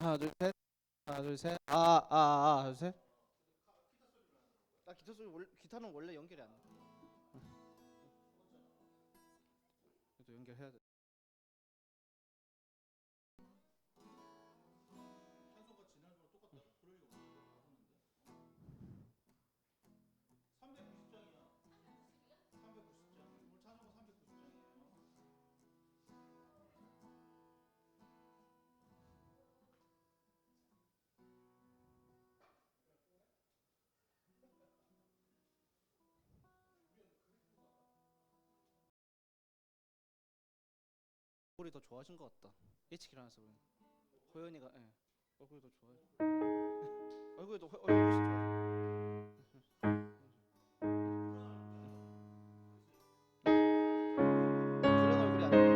하나 둘 셋. 하나 둘 셋. 둘 셋. 나 기타 소리 기타는 원래 연결이 안 돼. 또 연결해야 돼. 얼굴이 더 좋아진 것 같다. 일찍 일어나서 그래. 호연이가 얼굴이 더 좋아. 얼굴이 훨씬 좋아. 그런 얼굴이 아니야.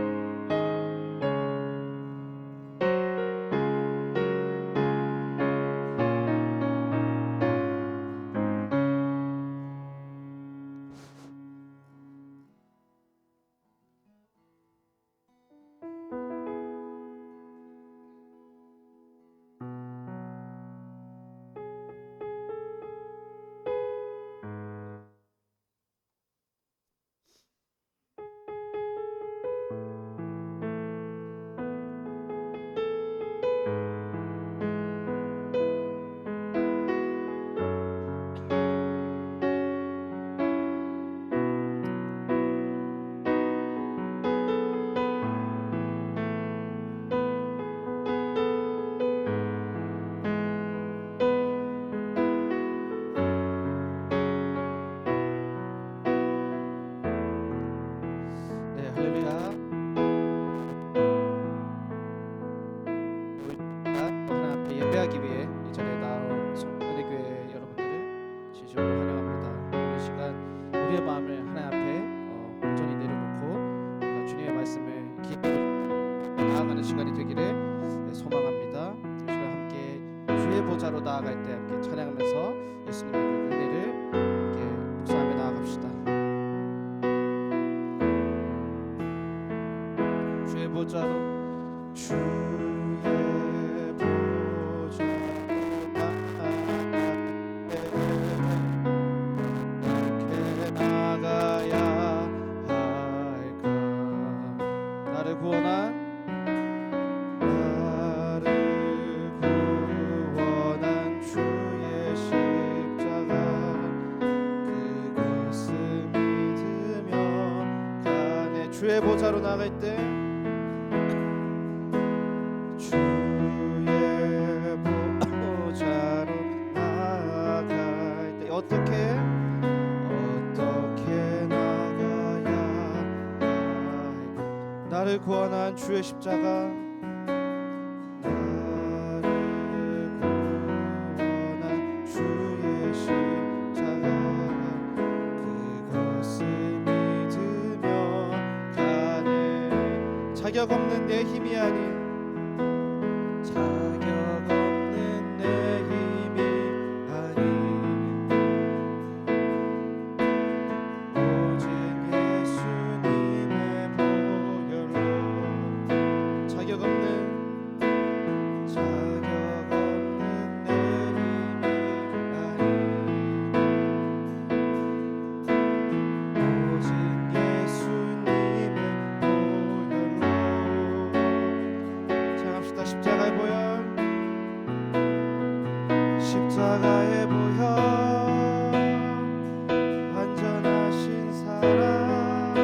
네, 할렐루야. 하나님 앞에 예배하기 위해 이 자리에 나온 은혜교회 여러분들을 진심으로 환영합니다. 이 시간 우리의 마음을 하나님 앞에 온전히 내려놓고 우리가 주님의 말씀을 깊이 나아가는 시간이 되기를 소망합니다. 이 시간 함께 주의 보좌로 나아갈 때 함께 찬양하면서 예수님의 그 은혜를 함께 묵상하며 나아갑시다. 주의 보좌로 주의 보좌로 어떻게 나가야 할까? 나를 구원한 주의 십자가 그것을 믿으며 가네. 주의 보좌로 나갈 때 어떻게 나가야 할까? 나를 구원한 주의 십자가 나를 구원한 주의 십자가 그것을 믿으며 가네. 자격 없는 내 힘이 아닌 십자가의 보혈 완전하신 사랑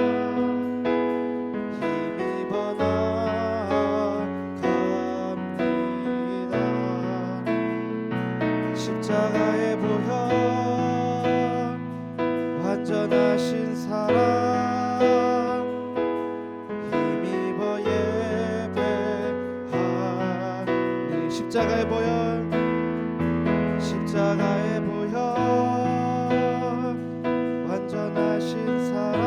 힘입어 나갑니다. 십자가의 보혈 완전하신 사랑 힘입어 예배하니 십자가의 보혈 십자가의 보혈 완전하신 사랑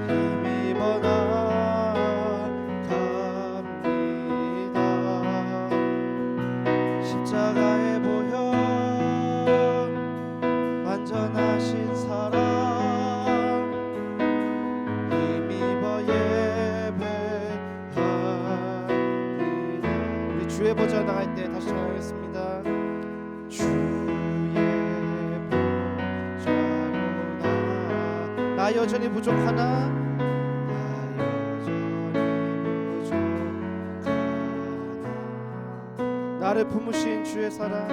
힘입어 나갑니다. 십자가의 보혈 완전하신 사랑 힘입어 예배하니 주의 보좌 나갈 때 다시 찬양하겠습니다. 주의 보좌로 나 여전히 부족하나 나를 품으신 주의 사랑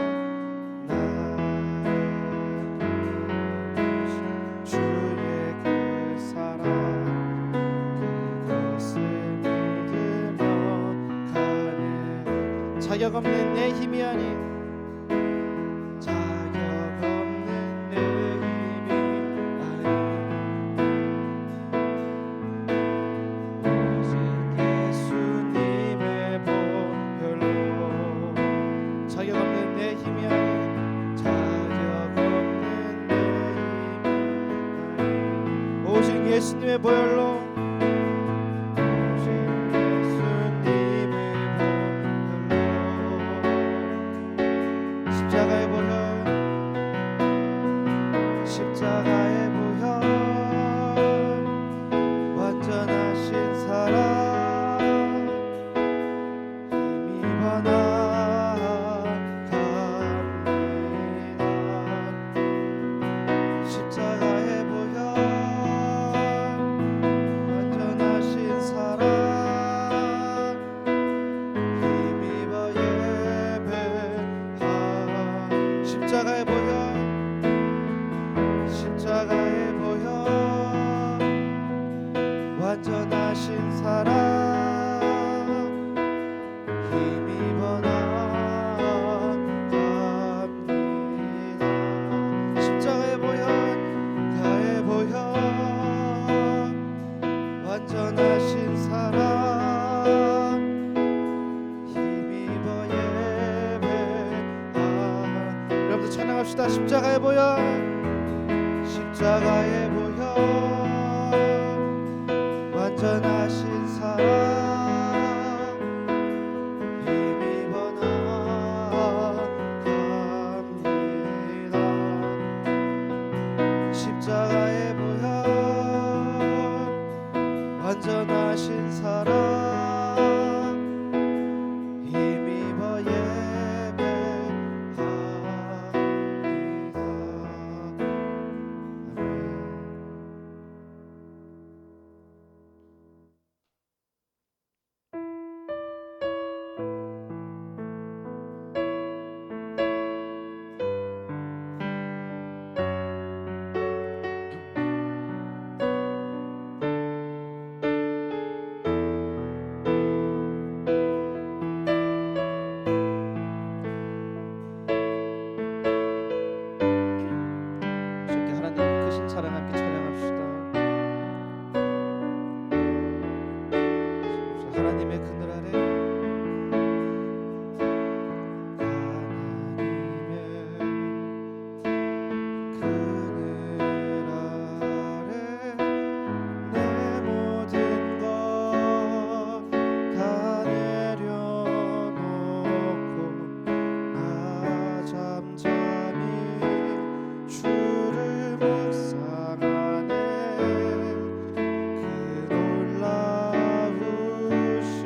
주의 그 사랑 그것을 믿으며 가네 자격 없는 내 힘이 아닌 자격 없는 내 힘이 아닌 오직 예수님의 보혈로 자격 없는 내 힘이 아닌 자격 없는 내 힘이 아닌 오직 예수님의 보혈로 오직 예수님의 보혈로 십자가의 보혈 십자가의 보혈 완전하신 사랑 힘입어 나아갑니다 십자가의 보혈 완전하신 사랑 힘입어 예배하 십자가의 보혈 십자가의 보혈 완전하신 사랑 힘입어 나아갑니다 십자가의 보혈 가의 보혈 완전하신 사랑 힘입어 예배하 여러분들 찬양합시다. 십자가의 보혈 십자가의 보혈 완전하신 사랑 힘입어 나아갑니다 십자가의 보혈 완전하신 사랑 힘입어 예배합니다 아멘. 주께 하나님의 크신 사랑 함께 찬양합시다. 하나님의 그늘 아래 내 모든 것 다 내려놓고 나 잠잠히 주를 묵상하네 그 놀라우신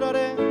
하늘 아래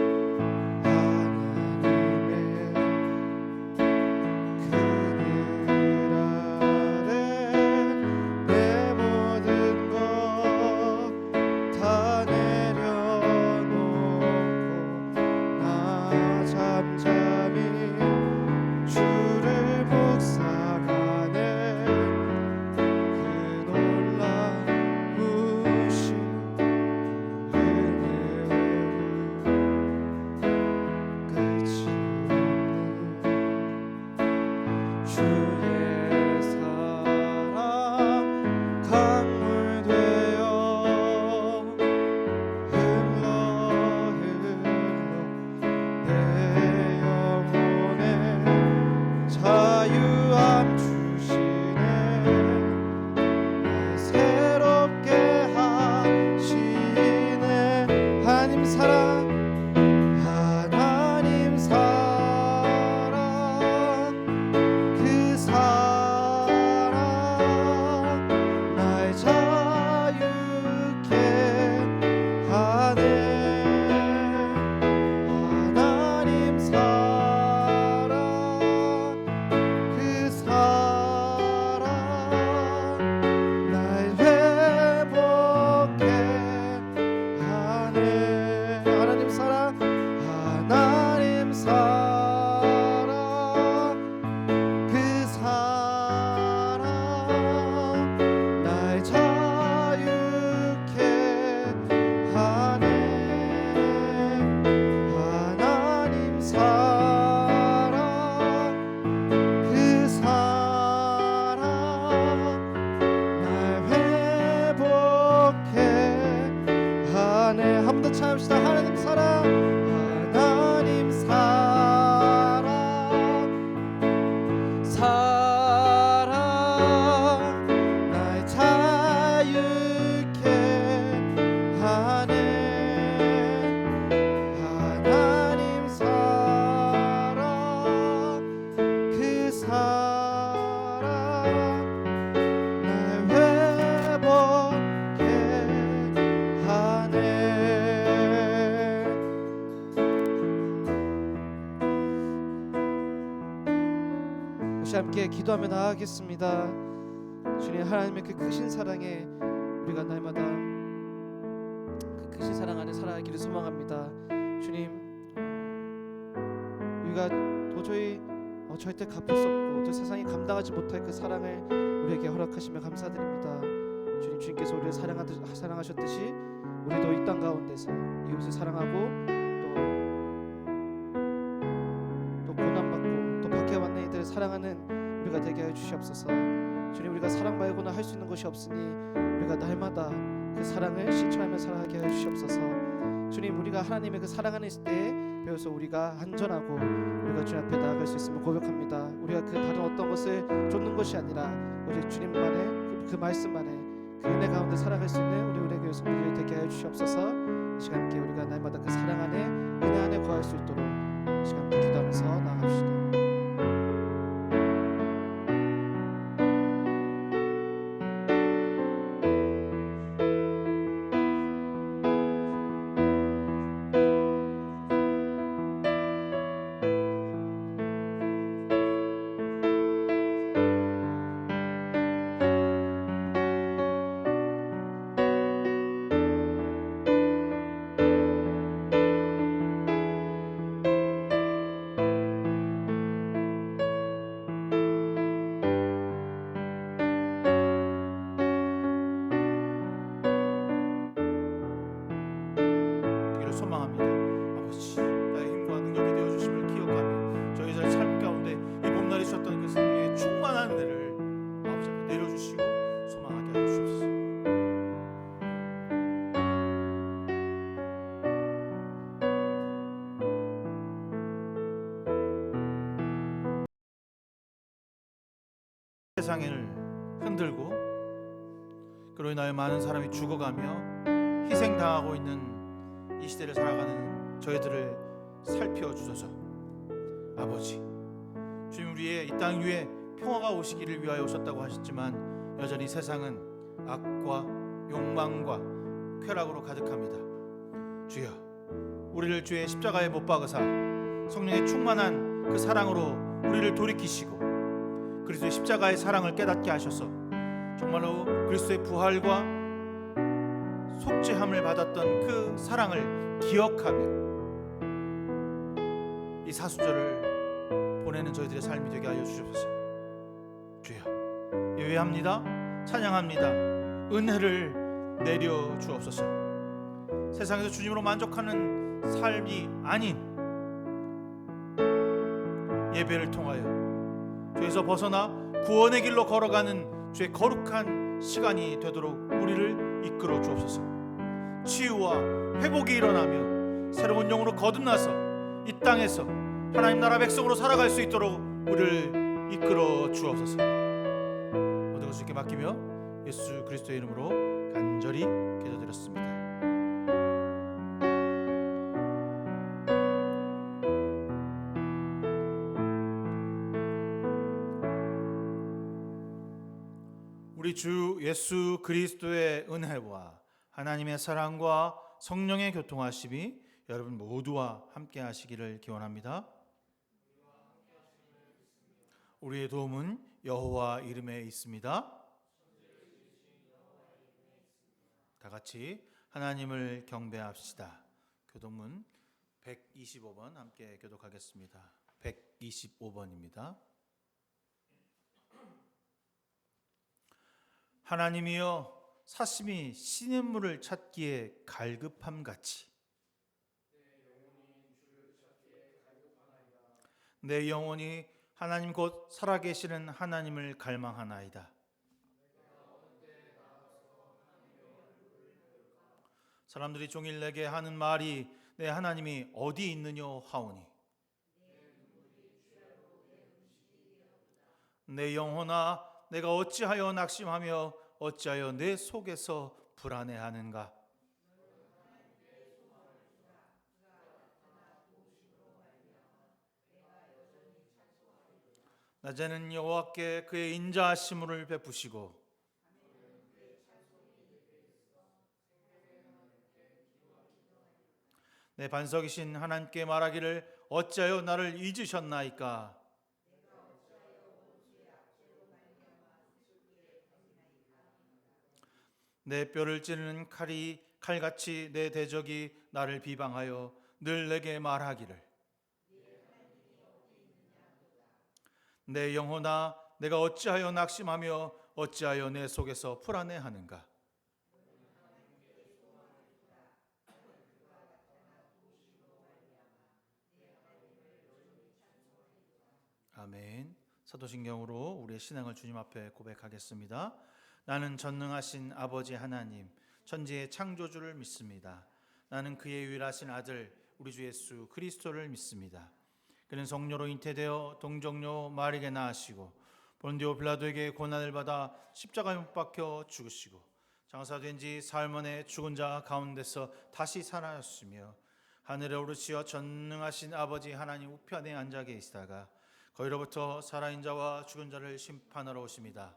함께 기도하며 나아가겠습니다. 주님, 하나님의 그 크신 사랑에 우리가 날마다 그 크신 사랑 안에 살아가기를 소망합니다. 주님, 우리가 도저히 절대 갚을 수 없고 또 세상이 감당하지 못할 그 사랑을 우리에게 허락하시며 감사드립니다. 주님, 주님께서 우리를 사랑하셨듯이 우리도 이 땅 가운데서 이웃을 사랑하고 또 고난받고 또 밖에 왔는 이들을 사랑하는 우리가 되게 하여 주시옵소서. 주님, 우리가 사랑 말고는 할 수 있는 것이 없으니 우리가 날마다 그 사랑을 실천하며 살아가게 하여 주시옵소서. 주님, 우리가 하나님의 그 사랑하는 때에 배워서 우리가 안전하고 우리가 주님 앞에 나아갈 수 있음을 고백합니다. 우리가 그 다른 어떤 것을 쫓는 것이 아니라 오직 주님만의 그 말씀만의 그 은혜 가운데 살아갈 수 있는 우리 교회 성도들이 되게 하여 주시옵소서. 이 시간 함께 우리가 날마다 그 사랑 안에 은혜 안에 거할 수 있도록 이 시간 함께 기도하면서 나아갑시다. 소망합니다. 아버지, 나의 힘과 능력이 되어주심을 기억하며 저희들 삶 가운데 이 봄날이 주셨던 그 승리의 충만한 은혜를 아버지 앞에 내려주시고 소망하게 하여 주옵소서. 세상을 흔들고 그로 인하여 많은 사람이 죽어가며 희생당하고 있는 이 시대를 살아가는 저희들을 살펴주소서. 아버지, 주님, 우리의 이 땅 위에 평화가 오시기를 위하여 오셨다고 하셨지만 여전히 세상은 악과 욕망과 쾌락으로 가득합니다. 주여, 우리를 주의 십자가에 못 박으사 성령의 충만한 그 사랑으로 우리를 돌이키시고 그리스도의 십자가의 사랑을 깨닫게 하셔서 정말로 그리스도의 부활과 속죄함을 받았던 그 사랑을 기억하며 이 사순절을 보내는 저희들의 삶이 되게 하여 주옵소서. 주여, 예배합니다. 찬양합니다. 은혜를 내려 주옵소서. 세상에서 주님으로 만족하는 삶이 아닌 예배를 통하여 죄에서 벗어나 구원의 길로 걸어가는 주의 거룩한 시간이 되도록 우리를 이끌어 주옵소서. 치유와 회복이 일어나며 새로운 영으로 거듭나서 이 땅에서 하나님 나라 백성으로 살아갈 수 있도록 우리를 이끌어 주옵소서. 모든 것을 주께 맡기며 예수 그리스도의 이름으로 간절히 기도드렸습니다. 우리 주 예수 그리스도의 은혜와 하나님의 사랑과 성령의 교통하심이 여러분 모두와 함께 하시기를 기원합니다. 우리의 도움은 여호와 이름에 있습니다. 다 같이 하나님을 경배합시다. 교독문 125번 함께 교독하겠습니다. 125번입니다. 하나님이여 사심이 시냇물을 찾기에 갈급함같이 내 영혼이 하나님 곧 살아계시는 하나님을 갈망하나이다. 사람들이 종일 내게 하는 말이 내 하나님이 어디 있느냐 하오니 내 영혼아 내가 어찌하여 낙심하며 어찌하여 내 속에서 불안해하는가. 낮에는 여호와께 그의 인자하심을 베푸시고 내 반석이신 하나님께 말하기를 어찌하여 나를 잊으셨나이까. 내 뼈를 찌르는 칼이 칼같이 내 대적이 나를 비방하여 늘 내게 말하기를 내 영혼아 내가 어찌하여 낙심하며 어찌하여 내 속에서 불안해하는가. 아멘. 사도신경으로 우리의 신앙을 주님 앞에 고백하겠습니다. 나는 전능하신 아버지 하나님 천지의 창조주를 믿습니다. 나는 그의 유일하신 아들 우리 주 예수 그리스도를 믿습니다. 그는 성녀로 잉태되어 동정녀 마리아에게 낳으시고 본디오 빌라도에게 고난을 받아 십자가에 못 박혀 죽으시고 장사된 지 사흘 만에 죽은 자 가운데서 다시 살아났으며 하늘에 오르시어 전능하신 아버지 하나님 우편에 앉아 계시다가 거기로부터 살아있는 자와 죽은 자를 심판하러 오십니다.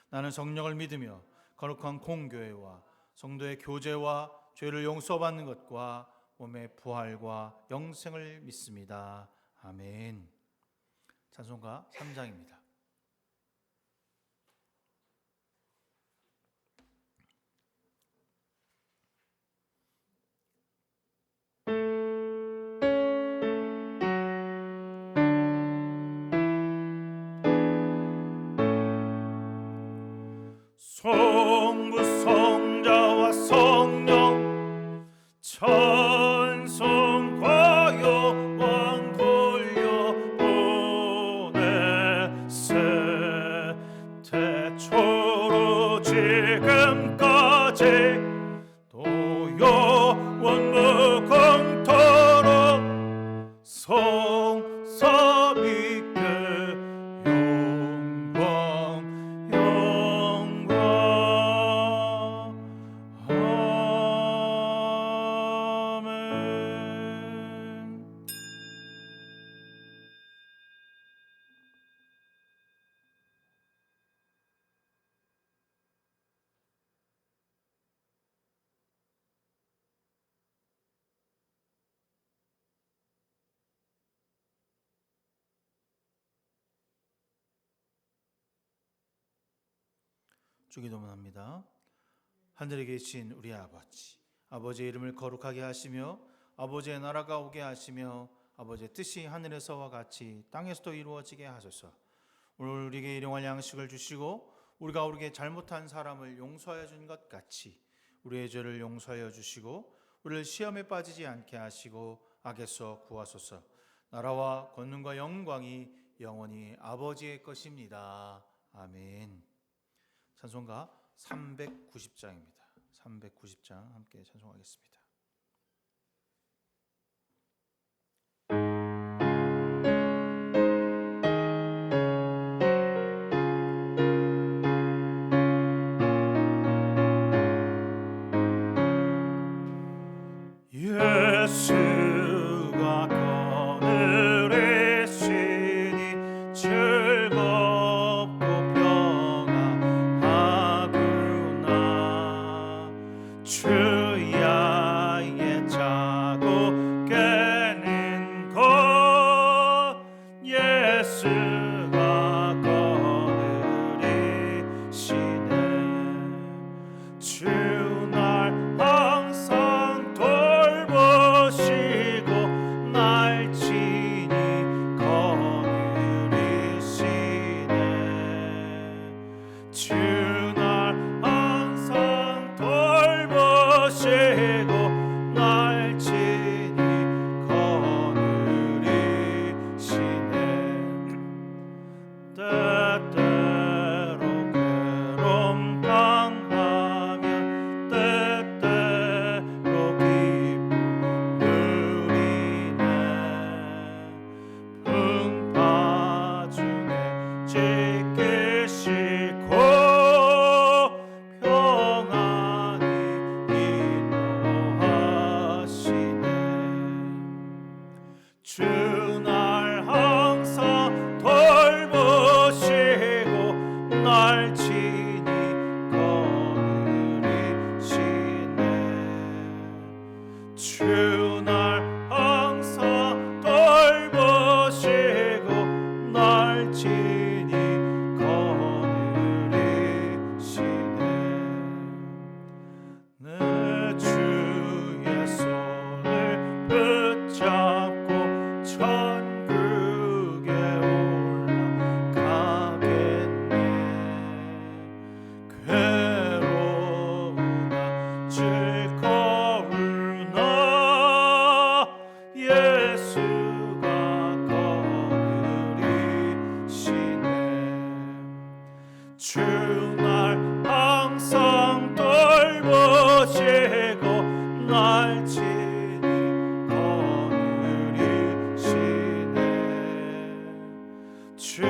나는 성령을 믿으며 거룩한 공교회와 성도의 교제와 죄를 용서받는 것과 몸의 부활과 영생을 믿습니다. 아멘. 찬송가 3장입니다. 성부 성자와 성령 찬송과 영광 돌려보내 주기도문합니다. 하늘에 계신 우리 아버지, 아버지의 이름을 거룩하게 하시며 아버지의 나라가 오게 하시며 아버지의 뜻이 하늘에서와 같이 땅에서도 이루어지게 하소서. 오늘 우리에게 일용할 양식을 주시고 우리가 우리에게 잘못한 사람을 용서하여 준 것 같이 우리의 죄를 용서하여 주시고 우리를 시험에 빠지지 않게 하시고 악에서 구하소서. 나라와 권능과 영광이 영원히 아버지의 것입니다. 아멘. 찬송가 390장입니다. 390장 함께 찬송하겠습니다. 예수가 그늘에 쉬니 즐겁고 평안하구나. 주야에 자고 깨는 것 예수가 그늘에 쉬네. 주 날 항상 돌보시고 날 친히 거느리시네. 주 날 항상 돌보시고 날 친히 거느리시네. 때때로 괴로움 당하면 때때로 기쁨 누리네. 풍파 중에 지키시고 평안히 인도하시네. 주 날 항상 돌보시고 날 친히 거느리시네. 주 날 항상 돌보시고 날 친히 거느리시네. 내 주의 손을 붙잡고 천국에 올라가겠네. 괴로우나 즐거우나 예수가 거느리시네. 주 날 항상 돌보시고 날 친히 거느리시네. 주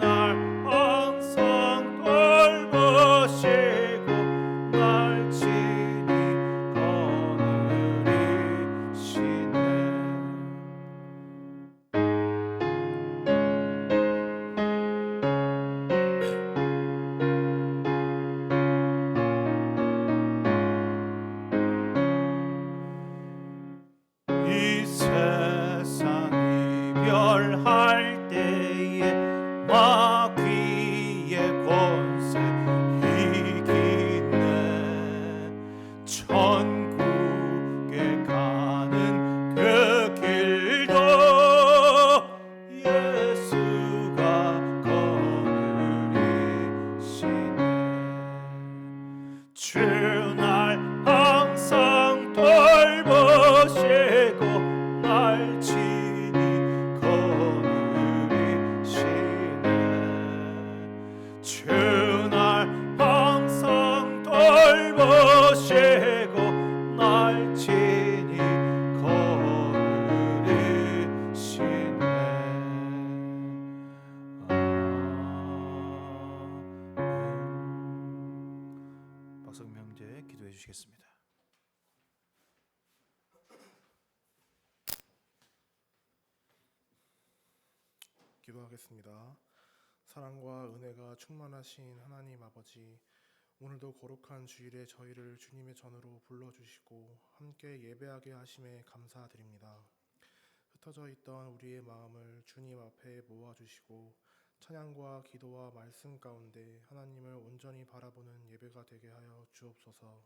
날 항상 돌보시고 날 친히 거느리시네. 이 세상 이별할 때에 마귀의 권세 이기네. 천국에 가는 그 길도 예수가 거느리시네. 주 날 항상 돌보시고 날 친히 거느리시네. 주 날 항상 돌보시고 날 친히 거느리시네. 박성명 형제 기도해 주시겠습니다. 기도하겠습니다. 사랑과 은혜가 충만하신 하나님 아버지, 오늘도 거룩한 주일에 저희를 주님의 전으로 불러주시고 함께 예배하게 하심에 감사드립니다. 흩어져 있던 우리의 마음을 주님 앞에 모아주시고 찬양과 기도와 말씀 가운데 하나님을 온전히 바라보는 예배가 되게 하여 주옵소서.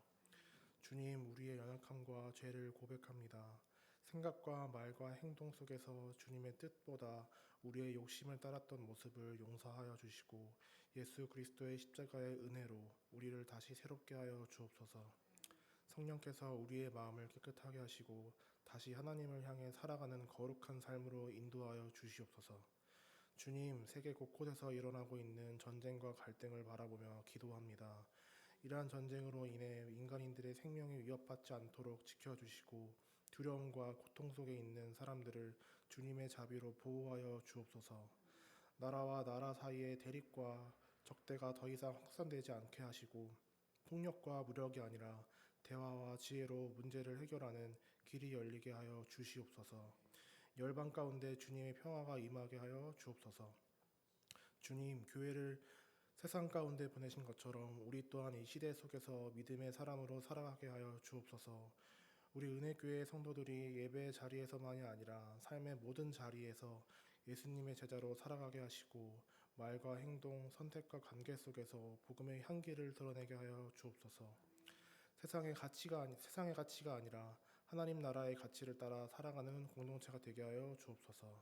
주님, 우리의 연약함과 죄를 고백합니다. 생각과 말과 행동 속에서 주님의 뜻보다 우리의 욕심을 따랐던 모습을 용서하여 주시고 예수 그리스도의 십자가의 은혜로 우리를 다시 새롭게 하여 주옵소서. 성령께서 우리의 마음을 깨끗하게 하시고 다시 하나님을 향해 살아가는 거룩한 삶으로 인도하여 주시옵소서. 주님, 세계 곳곳에서 일어나고 있는 전쟁과 갈등을 바라보며 기도합니다. 이러한 전쟁으로 인해 인간인들의 생명이 위협받지 않도록 지켜주시고 두려움과 고통 속에 있는 사람들을 주님의 자비로 보호하여 주옵소서. 나라와 나라 사이의 대립과 적대가 더 이상 확산되지 않게 하시고 폭력과 무력이 아니라 대화와 지혜로 문제를 해결하는 길이 열리게 하여 주시옵소서. 열방 가운데 주님의 평화가 임하게 하여 주옵소서. 주님, 교회를 세상 가운데 보내신 것처럼 우리 또한 이 시대 속에서 믿음의 사람으로 살아가게 하여 주옵소서. 우리 은혜교회 성도들이 예배의 자리에서만이 아니라 삶의 모든 자리에서 예수님의 제자로 살아가게 하시고 말과 행동, 선택과 관계 속에서 복음의 향기를 드러내게 하여 주옵소서. 세상의 가치가 아니라 하나님 나라의 가치를 따라 살아가는 공동체가 되게 하여 주옵소서.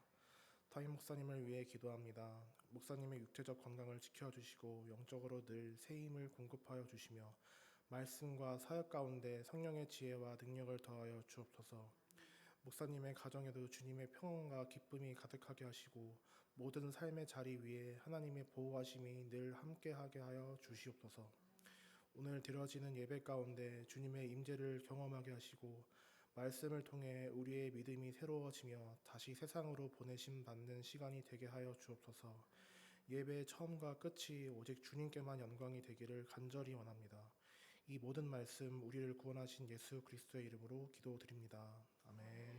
담임 목사님을 위해 기도합니다. 목사님의 육체적 건강을 지켜주시고 영적으로 늘 새 힘을 공급하여 주시며 말씀과 사역 가운데 성령의 지혜와 능력을 더하여 주옵소서. 목사님의 가정에도 주님의 평안과 기쁨이 가득하게 하시고 모든 삶의 자리 위에 하나님의 보호하심이 늘 함께하게 하여 주시옵소서. 오늘 드려지는 예배 가운데 주님의 임재를 경험하게 하시고 말씀을 통해 우리의 믿음이 새로워지며 다시 세상으로 보내심 받는 시간이 되게 하여 주옵소서. 예배의 처음과 끝이 오직 주님께만 영광이 되기를 간절히 원합니다. 이 모든 말씀 우리를 구원하신 예수 그리스도의 이름으로 기도드립니다. 아멘.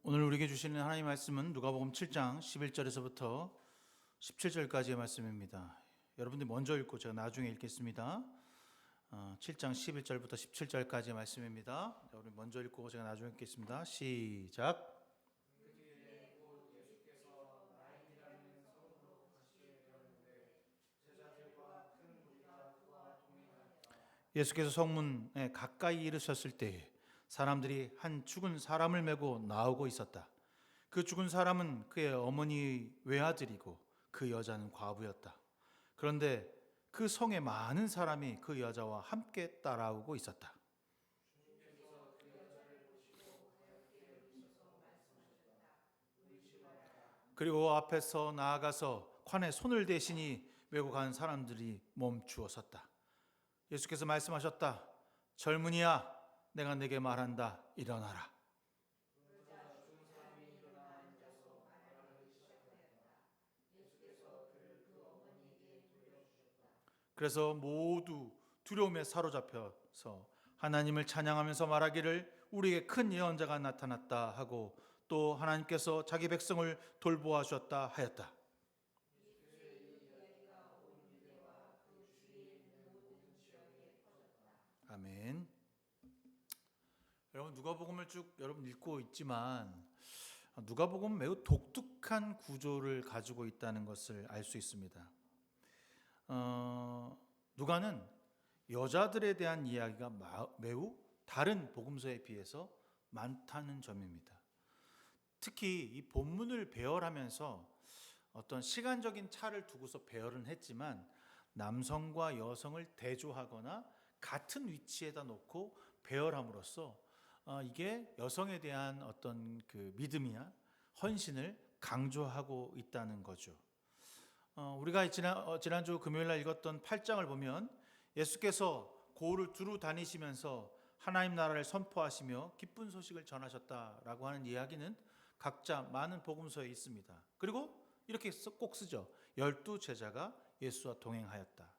오늘 우리에게 주시는 하나님의 말씀은 누가복음 7장 11절에서부터 17절까지의 말씀입니다. 여러분들이 먼저 읽고 제가 나중에 읽겠습니다. 7장 11절부터 17절까지의 말씀입니다. 우리 먼저 읽고 제가 나중에 읽겠습니다. 시작. 예수께서 성문에 가까이 이르셨을 때에 사람들이 한 죽은 사람을 메고 나오고 있었다. 그 죽은 사람은 그의 어머니 외아들이고 그 여자는 과부였다. 그런데 그 성에 많은 사람이 그 여자와 함께 따라오고 있었다. 그리고 앞에서 나아가서 관에 손을 대시니 메고 간 사람들이 멈추어 섰다. 예수께서 말씀하셨다. 젊은이야, 내가 내게 말한다. 일어나라. 그래서 모두 두려움에 사로잡혀서 하나님을 찬양하면서 말하기를 우리에게 큰 예언자가 나타났다 하고 또 하나님께서 자기 백성을 돌보아 주셨다 하였다. 아멘. 여러분, 누가복음을 쭉 여러분 읽고 있지만 누가복음은 매우 독특한 구조를 가지고 있다는 것을 알 수 있습니다. 누가는 여자들에 대한 이야기가 매우 다른 복음서에 비해서 많다는 점입니다. 특히 이 본문을 배열하면서 어떤 시간적인 차를 두고서 배열은 했지만 남성과 여성을 대조하거나 같은 위치에다 놓고 배열함으로써 이게 여성에 대한 어떤 그 믿음이나 헌신을 강조하고 있다는 거죠. 우리가 지난주 금요일 날 읽었던 8장을 보면 예수께서 고을을 두루 다니시면서 하나님 나라를 선포하시며 기쁜 소식을 전하셨다라고 하는 이야기는 각자 많은 복음서에 있습니다. 그리고 이렇게 꼭 쓰죠. 12 제자가 예수와 동행하였다.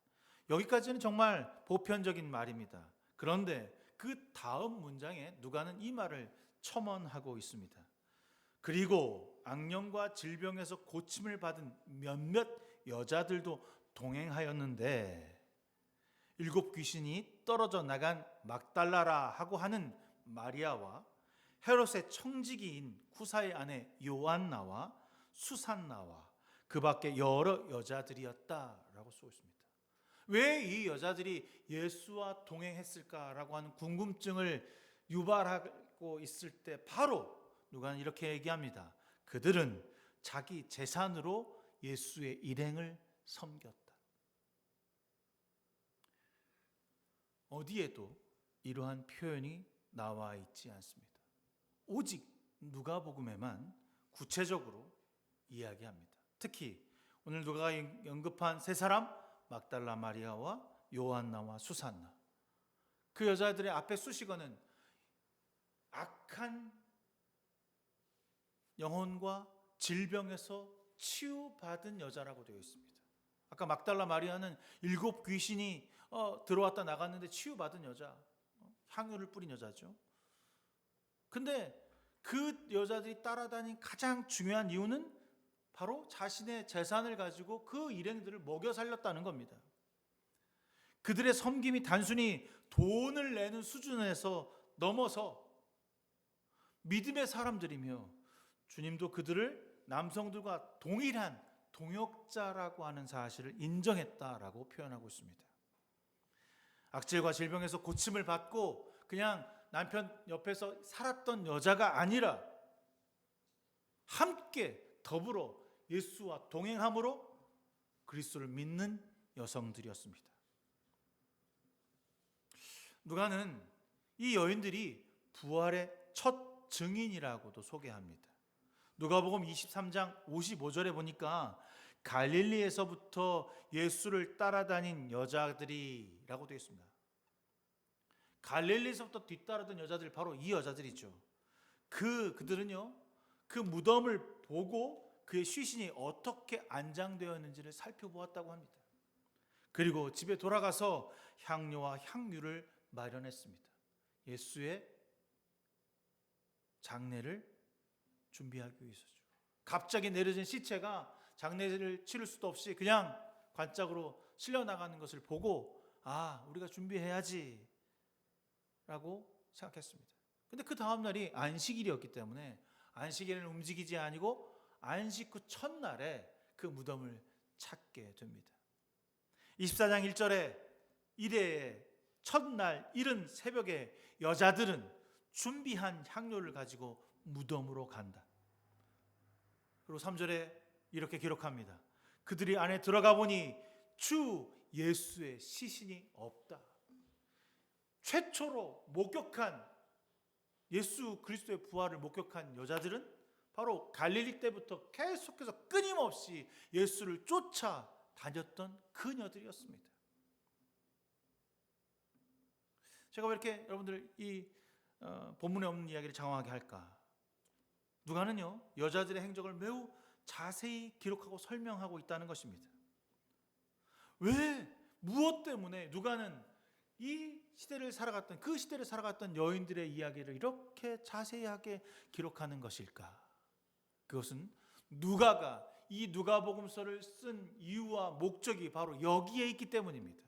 여기까지는 정말 보편적인 말입니다. 그런데 그 다음 문장에 누가는 이 말을 첨언하고 있습니다. 그리고 악령과 질병에서 고침을 받은 몇몇 여자들도 동행하였는데 7 귀신이 떨어져 나간 막달라라 하고 하는 마리아와 헤롯의 청지기인 쿠사의 아내 요한나와 수산나와 그 밖에 여러 여자들이었다라고 쓰고 있습니다. 왜 이 여자들이 예수와 동행했을까라고 하는 궁금증을 유발하고 있을 때 바로 누가는 이렇게 얘기합니다. 그들은 자기 재산으로 예수의 일행을 섬겼다. 어디에도 이러한 표현이 나와 있지 않습니다. 오직 누가복음에만 구체적으로 이야기합니다. 특히 오늘 누가가 언급한 세 사람, 막달라 마리아와 요한나와 수산나, 그 여자들의 앞에 수식어는 악한 영혼과 질병에서 치유받은 여자라고 되어 있습니다. 아까 막달라 마리아는 7 귀신이 들어왔다 나갔는데 치유받은 여자, 향유를 뿌린 여자죠. 근데 그 여자들이 따라다닌 가장 중요한 이유는 바로 자신의 재산을 가지고 그 일행들을 먹여 살렸다는 겁니다. 그들의 섬김이 단순히 돈을 내는 수준에서 넘어서 믿음의 사람들이며 주님도 그들을 남성들과 동일한 동역자라고 하는 사실을 인정했다라고 표현하고 있습니다. 악질과 질병에서 고침을 받고 그냥 남편 옆에서 살았던 여자가 아니라 함께 더불어 예수와 동행함으로 그리스도를 믿는 여성들이었습니다. 누가는 이 여인들이 부활의 첫 증인이라고도 소개합니다. 누가복음 23장 55절에 보니까 갈릴리에서부터 예수를 따라다닌 여자들이라고 되어 있습니다. 갈릴리에서부터 뒤따르던 여자들, 바로 이 여자들이죠. 그들은요, 그 무덤을 보고 그의 시신이 어떻게 안장되어 있는지를 살펴보았다고 합니다. 그리고 집에 돌아가서 향료와 향유를 마련했습니다. 예수의 장례를 준비하기 위해서죠. 갑자기 내려진 시체가 장례를 치를 수도 없이 그냥 관짝으로 실려 나가는 것을 보고 우리가 준비해야지 라고 생각했습니다. 근데 그 다음 날이 안식일이었기 때문에 안식일에는 움직이지 아니고 안식 후 첫날에 그 무덤을 찾게 됩니다. 24장 1절에 이래에 첫날 이른 새벽에 여자들은 준비한 향료를 가지고 무덤으로 간다. 그리고 3절에 이렇게 기록합니다. 그들이 안에 들어가 보니 주 예수의 시신이 없다. 최초로 목격한 예수 그리스도의 부활을 목격한 여자들은 바로 갈릴리 때부터 계속해서 끊임없이 예수를 쫓아다녔던 그녀들이었습니다. 제가 왜 이렇게 여러분들 이 본문에 없는 이야기를 장황하게 할까? 누가는요, 여자들의 행적을 매우 자세히 기록하고 설명하고 있다는 것입니다. 왜, 무엇 때문에 누가는 이 시대를 살아갔던, 그 시대를 살아갔던 여인들의 이야기를 이렇게 자세하게 기록하는 것일까? 그것은 누가가 이 누가복음서를 쓴 이유와 목적이 바로 여기에 있기 때문입니다.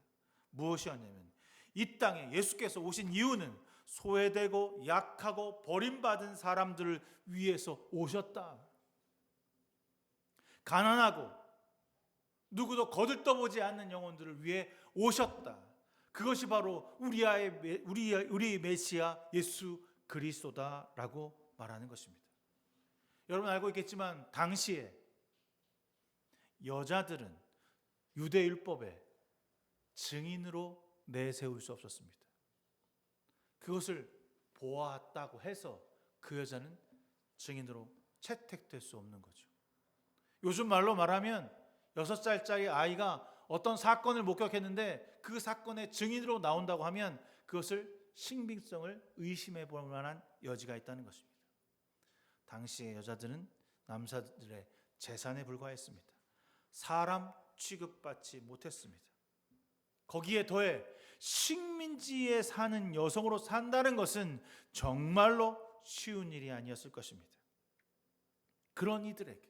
무엇이었냐면 이 땅에 예수께서 오신 이유는 소외되고 약하고 버림받은 사람들을 위해서 오셨다. 가난하고 누구도 거들떠보지 않는 영혼들을 위해 오셨다. 그것이 바로 우리의 메시아 예수 그리스도다라고 말하는 것입니다. 여러분 알고 있겠지만 당시에 여자들은 유대율법에 증인으로 내세울 수 없었습니다. 그것을 보았다고 해서 그 여자는 증인으로 채택될 수 없는 거죠. 요즘 말로 말하면 6살짜리 아이가 어떤 사건을 목격했는데 그 사건의 증인으로 나온다고 하면 그것을 신빙성을 의심해 볼 만한 여지가 있다는 것입니다. 당시의 여자들은 남자들의 재산에 불과했습니다. 사람 취급받지 못했습니다. 거기에 더해 식민지에 사는 여성으로 산다는 것은 정말로 쉬운 일이 아니었을 것입니다. 그런 이들에게,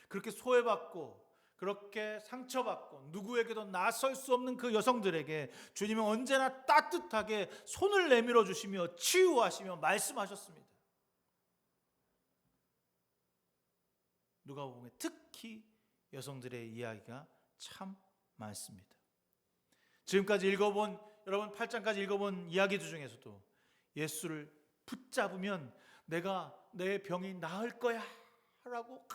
그렇게 소외받고 그렇게 상처받고 누구에게도 나설 수 없는 그 여성들에게 주님은 언제나 따뜻하게 손을 내밀어 주시며 치유하시며 말씀하셨습니다. 누가복음에 특히 여성들의 이야기가 참 많습니다. 지금까지 읽어본, 여러분 8장까지 읽어본 이야기들 중에서도 예수를 붙잡으면 내가 내 병이 나을 거야 라고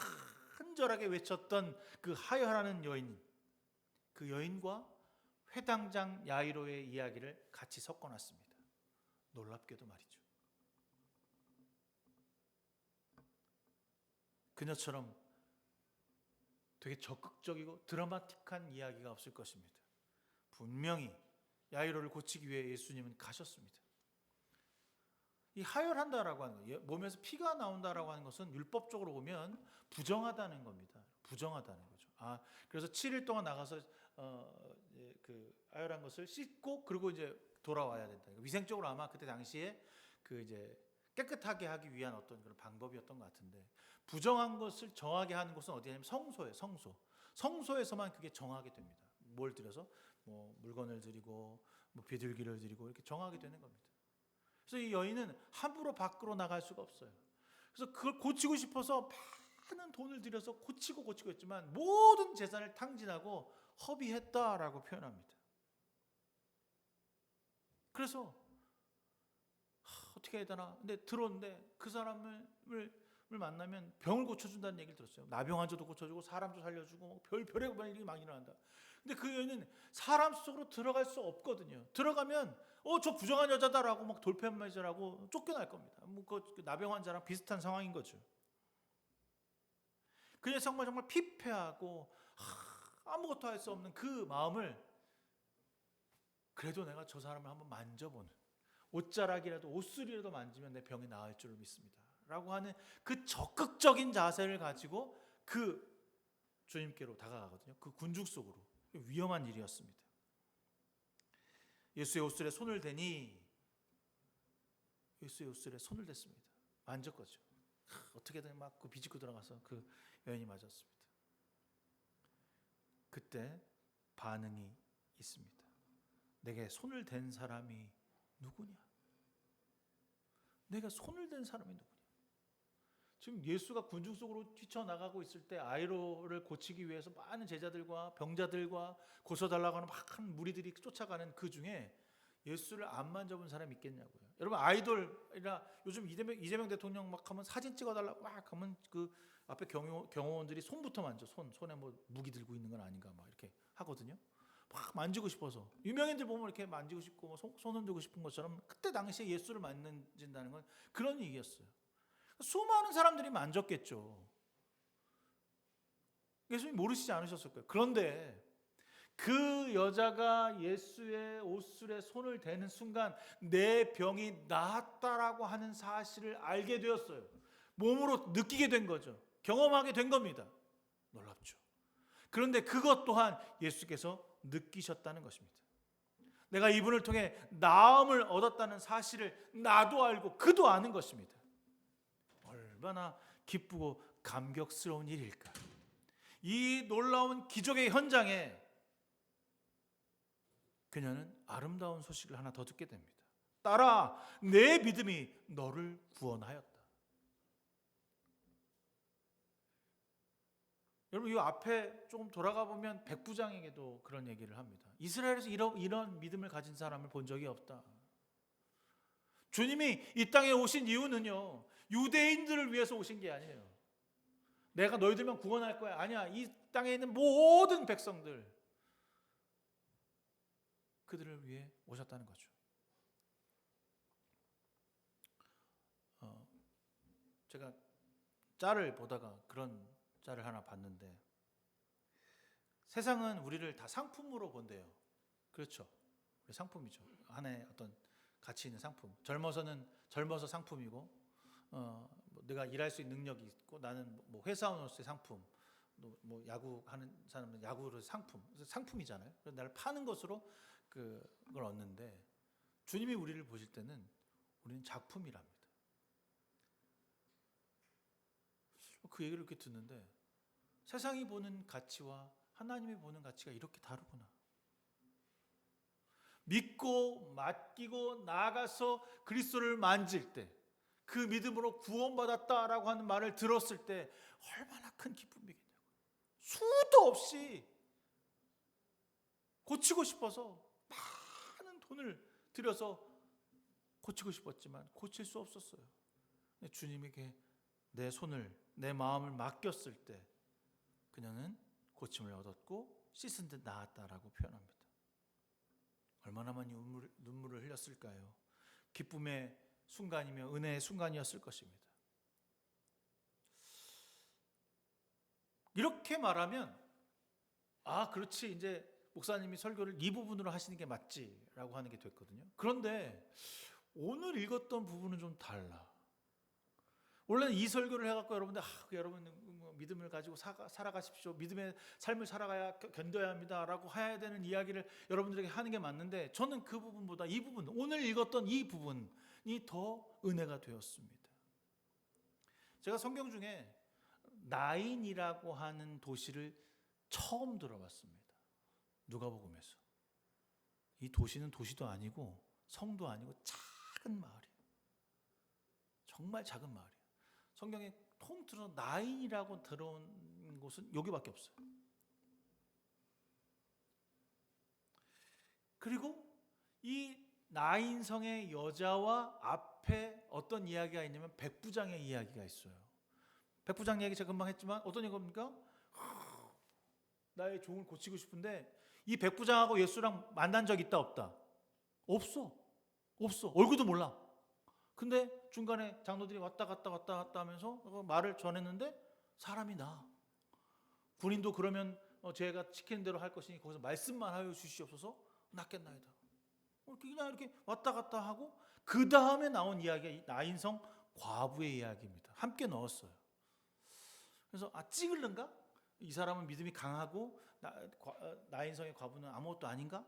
간절하게 외쳤던 그 하여라는 여인, 그 여인과 회당장 야이로의 이야기를 같이 섞어놨습니다. 놀랍게도 말이죠. 그녀처럼 되게 적극적이고 드라마틱한 이야기가 없을 것입니다. 분명히 야이로를 고치기 위해 예수님은 가셨습니다. 이 하혈한다라고 하는 거, 몸에서 피가 나온다라고 하는 것은 율법적으로 보면 부정하다는 겁니다. 부정하다는 거죠. 그래서 7일 동안 나가서 그 하혈한 것을 씻고 그리고 이제 돌아와야 된다. 위생적으로 아마 그때 당시에 그 이제 깨끗하게 하기 위한 어떤 그런 방법이었던 것 같은데, 부정한 것을 정하게 하는 곳은 어디냐면 성소예요. 성소에서만 그게 정하게 됩니다. 뭘 드려서 뭐 물건을 드리고 뭐 비둘기를 드리고 이렇게 정하게 되는 겁니다. 그래서 이 여인은 함부로 밖으로 나갈 수가 없어요. 그래서 그걸 고치고 싶어서 많은 돈을 들여서 고치고 했지만 모든 재산을 탕진하고 허비했다라고 표현합니다. 그래서 어떻게 해야 되나? 근데 들었는데 그 사람을 만나면 병을 고쳐준다는 얘기를 들었어요. 나병 환자도 고쳐주고 사람도 살려주고 별의별 일이 막 일어난다. 근데 그 여인은 사람 속으로 들어갈 수 없거든요. 들어가면 저 부정한 여자다라고 막 돌팔매질하고 쫓겨날 겁니다. 그 나병 환자랑 비슷한 상황인 거죠. 그냥 정말 피폐하고 아무것도 할 수 없는 그 마음을, 그래도 내가 저 사람을 한번 만져보는, 옷자락이라도 옷슬이라도 만지면 내 병이 나을 줄 믿습니다 라고 하는 그 적극적인 자세를 가지고 그 주님께로 다가가거든요. 그 군중 속으로. 위험한 일이었습니다. 예수의 옷슬에 손을 대니 예수의 옷슬에 손을 댔습니다. 만졌거죠. 어떻게든 막 그 비집고 들어가서 그 여인이 맞았습니다. 그때 반응이 있습니다. 내게 손을 댄 사람이 누구냐? 내가 손을 댄 사람이 누구냐? 지금 예수가 군중 속으로 뛰쳐나가고 있을 때 아이로를 고치기 위해서 많은 제자들과 병자들과 고쳐달라고 하는 많은 무리들이 쫓아가는 그 중에 예수를 안 만져본 사람이 있겠냐고요. 여러분, 아이돌이나 요즘 이재명 대통령 막 하면 사진 찍어달라고 막 하면 그 앞에 경호원들이 손부터 만져. 손에 뭐 무기 들고 있는 건 아닌가 막 이렇게 하거든요. 막 만지고 싶어서. 유명인들 보면 이렇게 만지고 싶고 뭐 손 흔들고 싶은 것처럼 그때 당시에 예수를 만진다는 건 그런 얘기였어요. 수많은 사람들이 만졌겠죠. 예수님 모르시지 않으셨을 거예요. 그런데 그 여자가 예수의 옷술에 손을 대는 순간 내 병이 나았다라고 하는 사실을 알게 되었어요. 몸으로 느끼게 된 거죠. 경험하게 된 겁니다. 놀랍죠. 그런데 그것 또한 예수께서 느끼셨다는 것입니다. 내가 이분을 통해 나음을 얻었다는 사실을 나도 알고 그도 아는 것입니다. 얼마나 기쁘고 감격스러운 일일까. 이 놀라운 기적의 현장에 그녀는 아름다운 소식을 하나 더 듣게 됩니다. 딸아, 내 믿음이 너를 구원하였다. 여러분, 이 앞에 조금 돌아가 보면 백부장에게도 그런 얘기를 합니다. 이스라엘에서 이런 믿음을 가진 사람을 본 적이 없다. 주님이 이 땅에 오신 이유는요, 유대인들을 위해서 오신 게 아니에요. 내가 너희들만 구원할 거야. 아니야. 이 땅에 있는 모든 백성들, 그들을 위해 오셨다는 거죠. 제가 짤을 보다가 그런 짤을 하나 봤는데, 세상은 우리를 다 상품으로 본대요. 그렇죠. 상품이죠. 하나의 어떤 가치 있는 상품. 젊어서 상품이고, 내가 일할 수 있는 능력이 있고, 나는 뭐 회사원으로서의 상품, 뭐 야구하는 사람은 야구로서의 상품, 상품이잖아요. 그래서 나를 파는 것으로 그걸 얻는데 주님이 우리를 보실 때는 우리는 작품이랍니다. 그 얘기를 이렇게 듣는데 세상이 보는 가치와 하나님이 보는 가치가 이렇게 다르구나. 믿고 맡기고 나아가서 그리스도를 만질 때, 그 믿음으로 구원받았다라고 하는 말을 들었을 때 얼마나 큰 기쁨이겠냐고. 수도 없이 고치고 싶어서 많은 돈을 들여서 고치고 싶었지만 고칠 수 없었어요. 근데 주님에게 내 손을, 내 마음을 맡겼을 때 그녀는 고침을 얻었고 씻은 듯 나았다라고 표현합니다. 얼마나 많이 눈물을 흘렸을까요? 기쁨의 순간이며 은혜의 순간이었을 것입니다. 이렇게 말하면 그렇지, 이제 목사님이 설교를 이 부분으로 하시는 게 맞지라고 하는 게 됐거든요. 그런데 오늘 읽었던 부분은 좀 달라. 원래는 이 설교를 해갖고 여러분들 여러분 믿음을 가지고 살아가십시오. 믿음의 삶을 살아가야 견뎌야 합니다라고 해야 되는 이야기를 여러분들에게 하는 게 맞는데, 저는 그 부분보다 이 부분, 오늘 읽었던 이 부분이 더 은혜가 되었습니다. 제가 성경 중에 나인이라고 하는 도시를 처음 들어봤습니다. 누가복음에서. 이 도시는 도시도 아니고 성도 아니고 작은 마을이에요. 정말 작은 마을이에요. 성경에 통틀어 나인이라고 들어온 곳은 여기밖에 없어요. 그리고 이 나인성의 여자와 앞에 어떤 이야기가 있냐면 백부장의 이야기가 있어요. 백부장 이야기 제가 금방 했지만 어떤 얘기입니까? 나의 종을 고치고 싶은데 이 백부장하고 예수랑 만난 적 있다 없다? 없어. 얼굴도 몰라. 근데 중간에 장로들이 왔다 갔다 하면서 말을 전했는데 사람이 나. 군인도 그러면 제가 시키는 대로 할 것이니 거기서 말씀만 하여 주시옵소서. 낫겠나이다. 그냥 이렇게 왔다 갔다 하고 그 다음에 나온 이야기가 나인성 과부의 이야기입니다. 함께 넣었어요. 그래서 찍을는가? 이 사람은 믿음이 강하고 나인성의 과부는 아무것도 아닌가?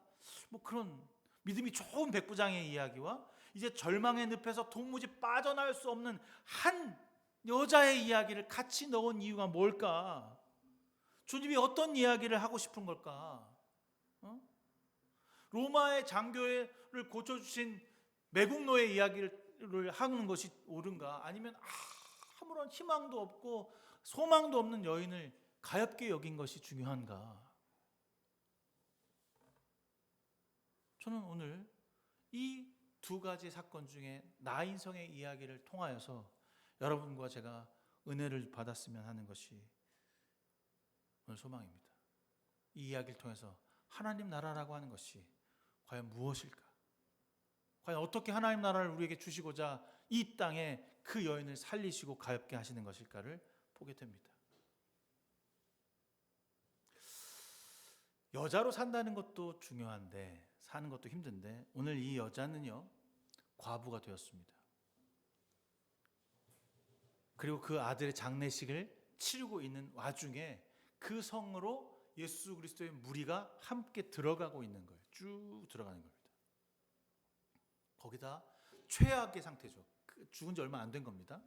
뭐 그런 믿음이 좋은 백부장의 이야기와 이제 절망의 늪에서 도무지 빠져나올 수 없는 한 여자의 이야기를 같이 넣은 이유가 뭘까? 주님이 어떤 이야기를 하고 싶은 걸까? 로마의 장교를 고쳐주신 매국노의 이야기를 하는 것이 옳은가? 아니면 아무런 희망도 없고 소망도 없는 여인을 가엾게 여긴 것이 중요한가? 저는 오늘 이 두 가지 사건 중에 나인성의 이야기를 통하여서 여러분과 제가 은혜를 받았으면 하는 것이 오늘 소망입니다. 이 이야기를 통해서 하나님 나라라고 하는 것이 과연 무엇일까? 과연 어떻게 하나님 나라를 우리에게 주시고자 이 땅에 그 여인을 살리시고 가엾게 하시는 것일까를 보게 됩니다. 여자로 산다는 것도 중요한데, 사는 것도 힘든데, 오늘 이 여자는요 과부가 되었습니다. 그리고 그 아들의 장례식을 치르고 있는 와중에 그 성으로 예수 그리스도의 무리가 함께 들어가고 있는 거예요. 쭉 들어가는 겁니다. 거기다 최악의 상태죠. 죽은 지 얼마 안 된 겁니다.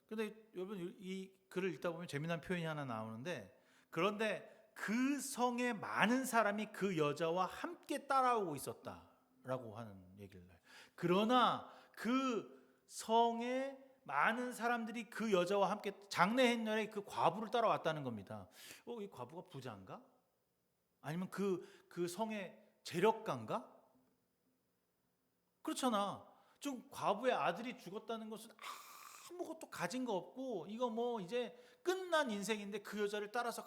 그런데 여러분 이 글을 읽다 보면 재미난 표현이 하나 나오는데, 그런데 그 성에 많은 사람이 그 여자와 함께 따라오고 있었다라고 하는 얘기를 해요. 그러나 그 성에 많은 사람들이 그 여자와 함께 장례 행렬에 그 과부를 따라왔다는 겁니다. 이 과부가 부자인가? 아니면 그 성의 재력가인가? 그렇잖아. 좀 과부의 아들이 죽었다는 것은 아무것도 가진 거 없고 이거 뭐 이제 끝난 인생인데 그 여자를 따라서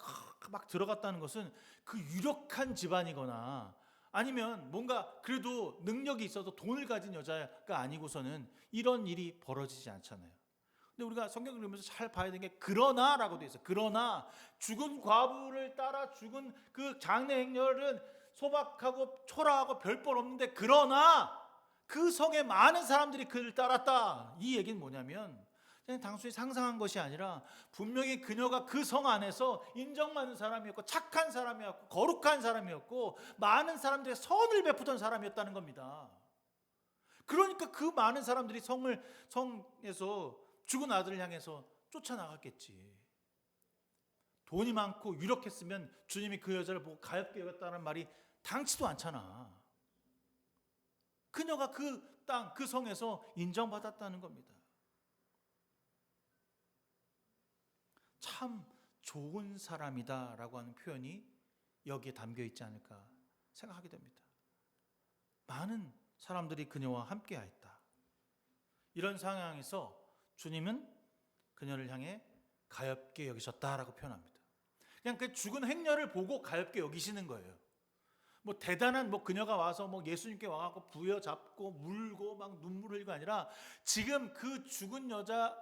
막 들어갔다는 것은 그 유력한 집안이거나 아니면 뭔가 그래도 능력이 있어서 돈을 가진 여자가 아니고서는 이런 일이 벌어지지 않잖아요. 근데 우리가 성경을 읽으면서 잘 봐야 되는 게 그러나라고 되어 있어요. 그러나 죽은 과부를 따라 죽은 그 장례 행렬은 소박하고 초라하고 별볼 없는데 그러나 그 성에 많은 사람들이 그를 따랐다. 이 얘기는 뭐냐면 그냥 단순히 상상한 것이 아니라 분명히 그녀가 그 성 안에서 인정받는 사람이었고 착한 사람이었고 거룩한 사람이었고 많은 사람들의 선을 베푸던 사람이었다는 겁니다. 그러니까 그 많은 사람들이 성에서 죽은 아들을 향해서 쫓아나갔겠지. 돈이 많고 유력했으면 주님이 그 여자를 보고 가엾게 여겼다는 말이 당치도 않잖아. 그녀가 그 땅, 그 성에서 인정받았다는 겁니다. 참 좋은 사람이다라고 하는 표현이 여기에 담겨 있지 않을까 생각하게 됩니다. 많은 사람들이 그녀와 함께 하였다. 이런 상황에서 주님은 그녀를 향해 가엾게 여기셨다라고 표현합니다. 그냥 그 죽은 행렬을 보고 가엾게 여기시는 거예요. 뭐 대단한 그녀가 와서 예수님께 와갖고 부여잡고 물고 막 눈물 흘리고 아니라 지금 그 죽은 여자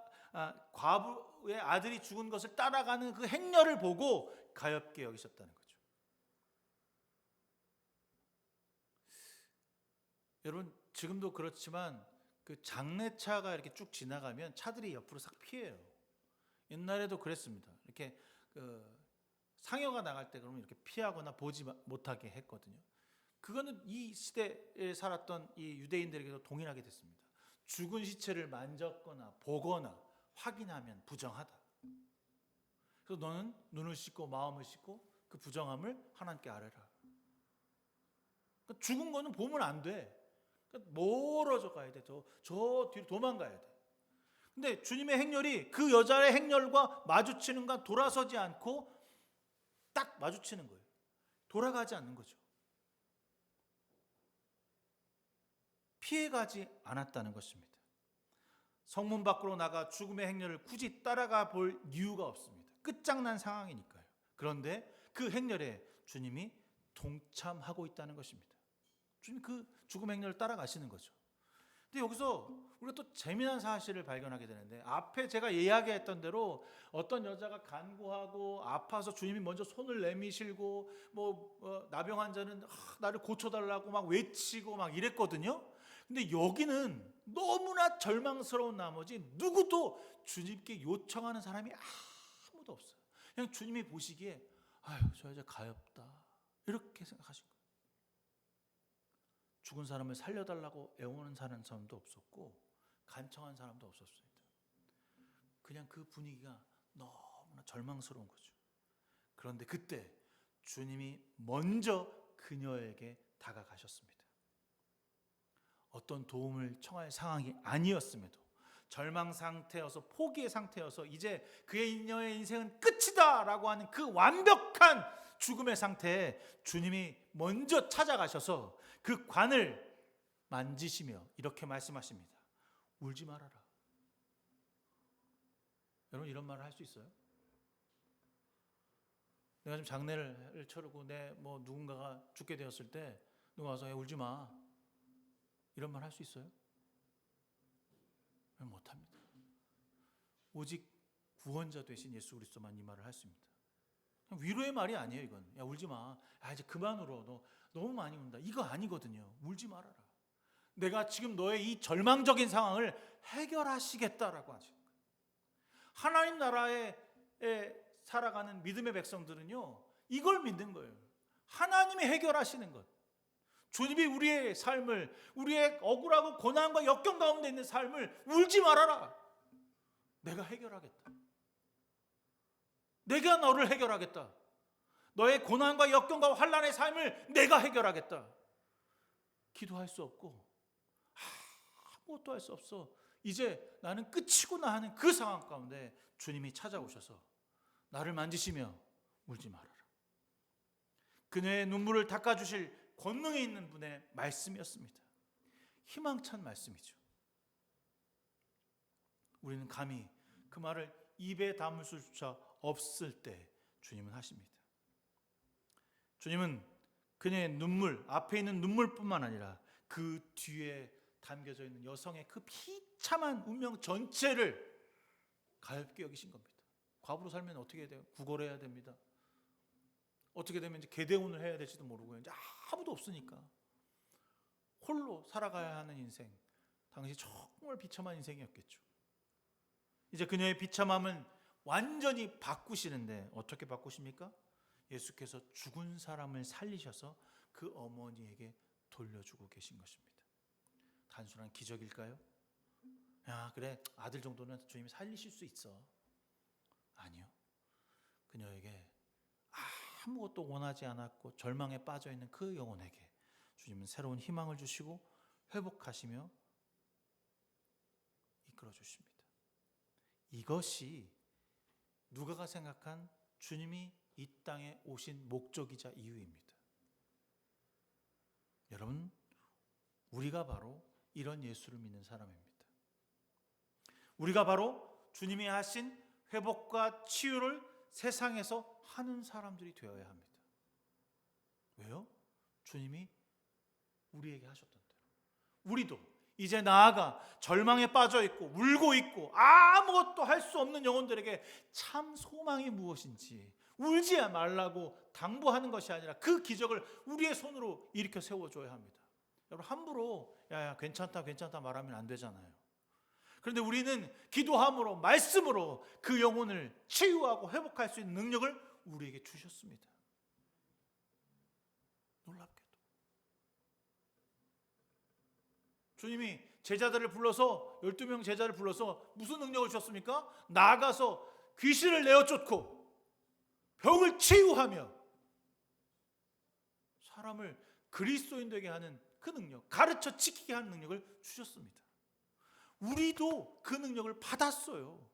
과부의 아들이 죽은 것을 따라가는 그 행렬을 보고 가엾게 여기셨다는 거죠. 여러분 지금도 그렇지만 그 장례차가 이렇게 쭉 지나가면 차들이 옆으로 싹 피해요. 옛날에도 그랬습니다. 이렇게 상여가 나갈 때 그러면 이렇게 피하거나 보지 못하게 했거든요. 그거는 이 시대에 살았던 이 유대인들에게도 동일하게 됐습니다. 죽은 시체를 만졌거나 보거나 확인하면 부정하다. 그래서 너는 눈을 씻고 마음을 씻고 그 부정함을 하나님께 아뢰라. 그러니까 죽은 거는 보면 안 돼. 그러니까 멀어져 가야 돼. 저 뒤로 도망가야 돼. 근데 주님의 행렬이 그 여자의 행렬과 마주치는 건 돌아서지 않고 딱 마주치는 거예요. 돌아가지 않는 거죠. 피해가지 않았다는 것입니다. 성문 밖으로 나가 죽음의 행렬을 굳이 따라가 볼 이유가 없습니다. 끝장난 상황이니까요. 그런데 그 행렬에 주님이 동참하고 있다는 것입니다. 주님 그 죽음의 행렬을 따라가시는 거죠. 근데 여기서 우리가 또 재미난 사실을 발견하게 되는데, 앞에 제가 이야기했던 대로 어떤 여자가 간구하고 아파서 주님이 먼저 손을 내미시고 나병 환자는 나를 고쳐달라고 막 외치고 막 이랬거든요. 근데 여기는 너무나 절망스러운 나머지 누구도 주님께 요청하는 사람이 아무도 없어요. 그냥 주님이 보시기에 아유 저 여자 가엾다 이렇게 생각하신 거예요. 죽은 사람을 살려달라고 애원하는 사람도 없었고 간청한 사람도 없었습니다. 그냥 그 분위기가 너무나 절망스러운 거죠. 그런데 그때 주님이 먼저 그녀에게 다가가셨습니다. 어떤 도움을 청할 상황이 아니었음에도, 절망 상태여서 포기의 상태여서 이제 그녀의 인생은 끝이다 라고 하는 그 완벽한 죽음의 상태에 주님이 먼저 찾아가셔서 그 관을 만지시며 이렇게 말씀하십니다. 울지 말아라. 여러분 이런 말을 할 수 있어요? 내가 좀 장례를 치르고 누군가가 죽게 되었을 때 누가 와서 울지 마 이런 말 할 수 있어요? 못합니다. 오직 구원자 되신 예수 그리스도만 이 말을 할 수 있습니다. 위로의 말이 아니에요. 이건 야 울지 마. 이제 그만 울어. 너 너무 많이 운다. 이거 아니거든요. 울지 말아라. 내가 지금 너의 이 절망적인 상황을 해결하시겠다라고 하죠. 하나님 나라에 살아가는 믿음의 백성들은요 이걸 믿는 거예요. 하나님이 해결하시는 것. 주님이 우리의 삶을, 우리의 억울하고 고난과 역경 가운데 있는 삶을 울지 말아라. 내가 해결하겠다. 내가 너를 해결하겠다. 너의 고난과 역경과 환난의 삶을 내가 해결하겠다. 기도할 수 없고 아무것도 할 수 없어. 이제 나는 끝이구나 하는 그 상황 가운데 주님이 찾아오셔서 나를 만지시며 울지 말아라. 그녀의 눈물을 닦아주실 권능이 있는 분의 말씀이었습니다. 희망찬 말씀이죠. 우리는 감히 그 말을 입에 담을 수조차 없을 때 주님은 하십니다. 주님은 그녀의 눈물, 앞에 있는 눈물뿐만 아니라 그 뒤에 담겨져 있는 여성의 그 비참한 운명 전체를 가엾게 여기신 겁니다. 과부로 살면 어떻게 해야 돼요? 구걸해야 됩니다. 어떻게 되면 이제 계대혼을 해야 될지도 모르고 이제 아무도 없으니까 홀로 살아가야 하는 인생. 당시 정말 비참한 인생이었겠죠. 이제 그녀의 비참함은 완전히 바꾸시는데 어떻게 바꾸십니까? 예수께서 죽은 사람을 살리셔서 그 어머니에게 돌려주고 계신 것입니다. 단순한 기적일까요? 야, 그래, 아들 정도는 주님이 살리실 수 있어. 아니요. 그녀에게 아무것도 원하지 않았고 절망에 빠져 있는 그 영혼에게 주님은 새로운 희망을 주시고 회복하시며 이끌어 주십니다. 이것이 누가가 생각한 주님이 이 땅에 오신 목적이자 이유입니다. 여러분, 우리가 바로 이런 예수를 믿는 사람입니다. 우리가 바로 주님이 하신 회복과 치유를 세상에서 하는 사람들이 되어야 합니다. 왜요? 주님이 우리에게 하셨던 대로 우리도 이제 나아가 절망에 빠져 있고 울고 있고 아무것도 할 수 없는 영혼들에게 참 소망이 무엇인지 울지 말라고 당부하는 것이 아니라 그 기적을 우리의 손으로 일으켜 세워줘야 합니다. 여러분, 함부로 야 괜찮다 말하면 안 되잖아요. 그런데 우리는 기도함으로 말씀으로 그 영혼을 치유하고 회복할 수 있는 능력을 우리에게 주셨습니다. 놀랍게도 주님이 제자들을 불러서 12명 제자를 불러서 무슨 능력을 주셨습니까? 나가서 귀신을 내어 쫓고 병을 치유하며 사람을 그리스도인 되게 하는 그 능력, 가르쳐 지키게 하는 능력을 주셨습니다. 우리도 그 능력을 받았어요.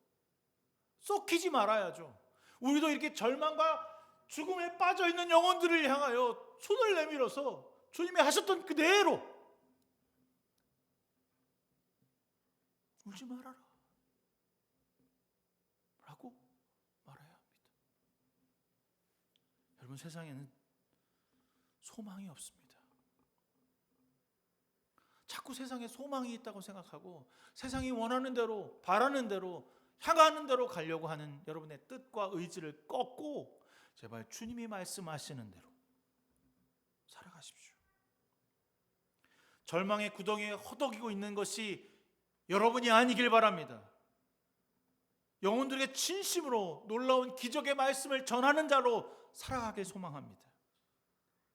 썩히지 말아야죠. 우리도 이렇게 절망과 죽음에 빠져 있는 영혼들을 향하여 손을 내밀어서 주님이 하셨던 그대로 울지 말아라 라고 말해야 합니다. 여러분, 세상에는 소망이 없습니다. 자꾸 세상에 소망이 있다고 생각하고 세상이 원하는 대로 바라는 대로 향하는 대로 가려고 하는 여러분의 뜻과 의지를 꺾고 제발 주님이 말씀하시는 대로 살아가십시오. 절망의 구덩이에 허덕이고 있는 것이 여러분이 아니길 바랍니다. 영혼들에게 진심으로 놀라운 기적의 말씀을 전하는 자로 살아가길 소망합니다.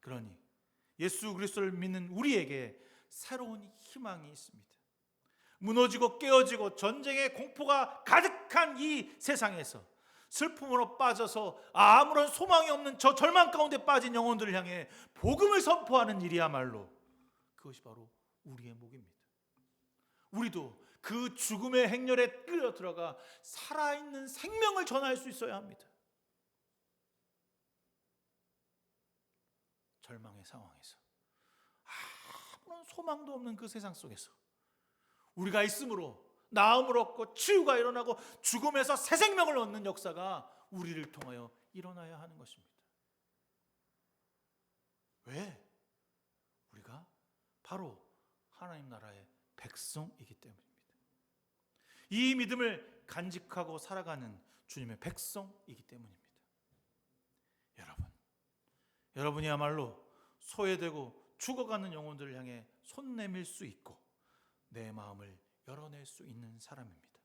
그러니 예수 그리스도를 믿는 우리에게 새로운 희망이 있습니다. 무너지고 깨어지고 전쟁의 공포가 가득한 이 세상에서 슬픔으로 빠져서 아무런 소망이 없는 저 절망 가운데 빠진 영혼들을 향해 복음을 선포하는 일이야말로 그것이 바로 우리의 목입니다. 우리도 그 죽음의 행렬에 끌려 들어가 살아있는 생명을 전할 수 있어야 합니다. 절망의 상황에서 아무런 소망도 없는 그 세상 속에서 우리가 있음으로 나음을 얻고 치유가 일어나고 죽음에서 새 생명을 얻는 역사가 우리를 통하여 일어나야 하는 것입니다. 왜? 우리가 바로 하나님 나라의 백성이기 때문입니다. 이 믿음을 간직하고 살아가는 주님의 백성이기 때문입니다. 여러분이야말로 소외되고 죽어가는 영혼들을 향해 손 내밀 수 있고 내 마음을 열어낼 수 있는 사람입니다.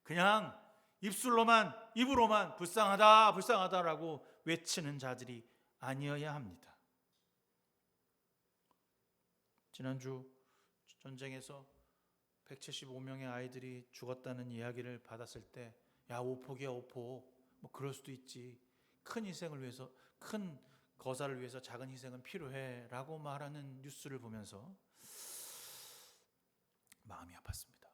그냥 입으로만 불쌍하다라고 외치는 자들이 아니어야 합니다. 지난주 전쟁에서 175명의 아이들이 죽었다는 이야기를 받았을 때 야, 오폭이야 오폭, 뭐 그럴 수도 있지, 큰 희생을 위해서, 큰 거사를 위해서 작은 희생은 필요해 라고 말하는 뉴스를 보면서 마음이 아팠습니다.